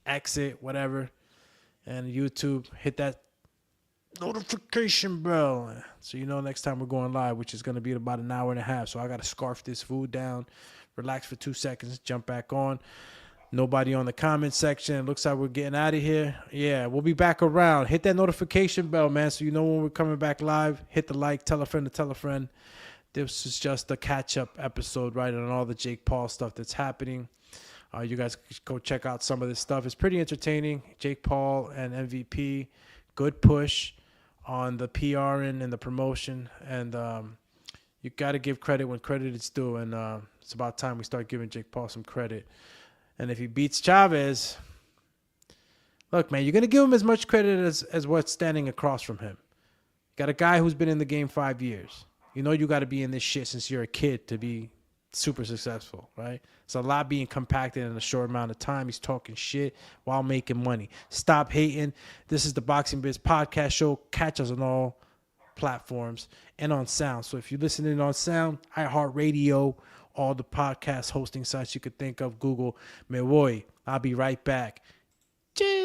exit, whatever, and YouTube, hit that notification bell so you know next time we're going live, which is going to be in about an hour and a half. So I got to scarf this food down, relax for 2 seconds, jump back on. Nobody on the comment section. It looks like we're getting out of here. Yeah, we'll be back around. Hit that notification bell, man, so you know when we're coming back live. Hit the like, tell a friend to tell a friend. This is just a catch-up episode, right, on all the Jake Paul stuff that's happening. You guys go check out some of this stuff. It's pretty entertaining. Jake Paul and MVP, good push on the PRing and the promotion. And you got to give credit when credit is due. And it's about time we start giving Jake Paul some credit. And if he beats Chavez, look, man, you're going to give him as much credit as what's standing across from him. Got a guy who's been in the game 5 years. You know you got to be in this shit since you're a kid to be super successful, right? It's a lot being compacted in a short amount of time. He's talking shit while making money. Stop hating. This is the Boxing Biz Podcast show. Catch us on all platforms and on sound. So if you're listening on sound, iHeartRadio, all the podcast hosting sites you could think of, Google, me voy. I'll be right back. Cheers.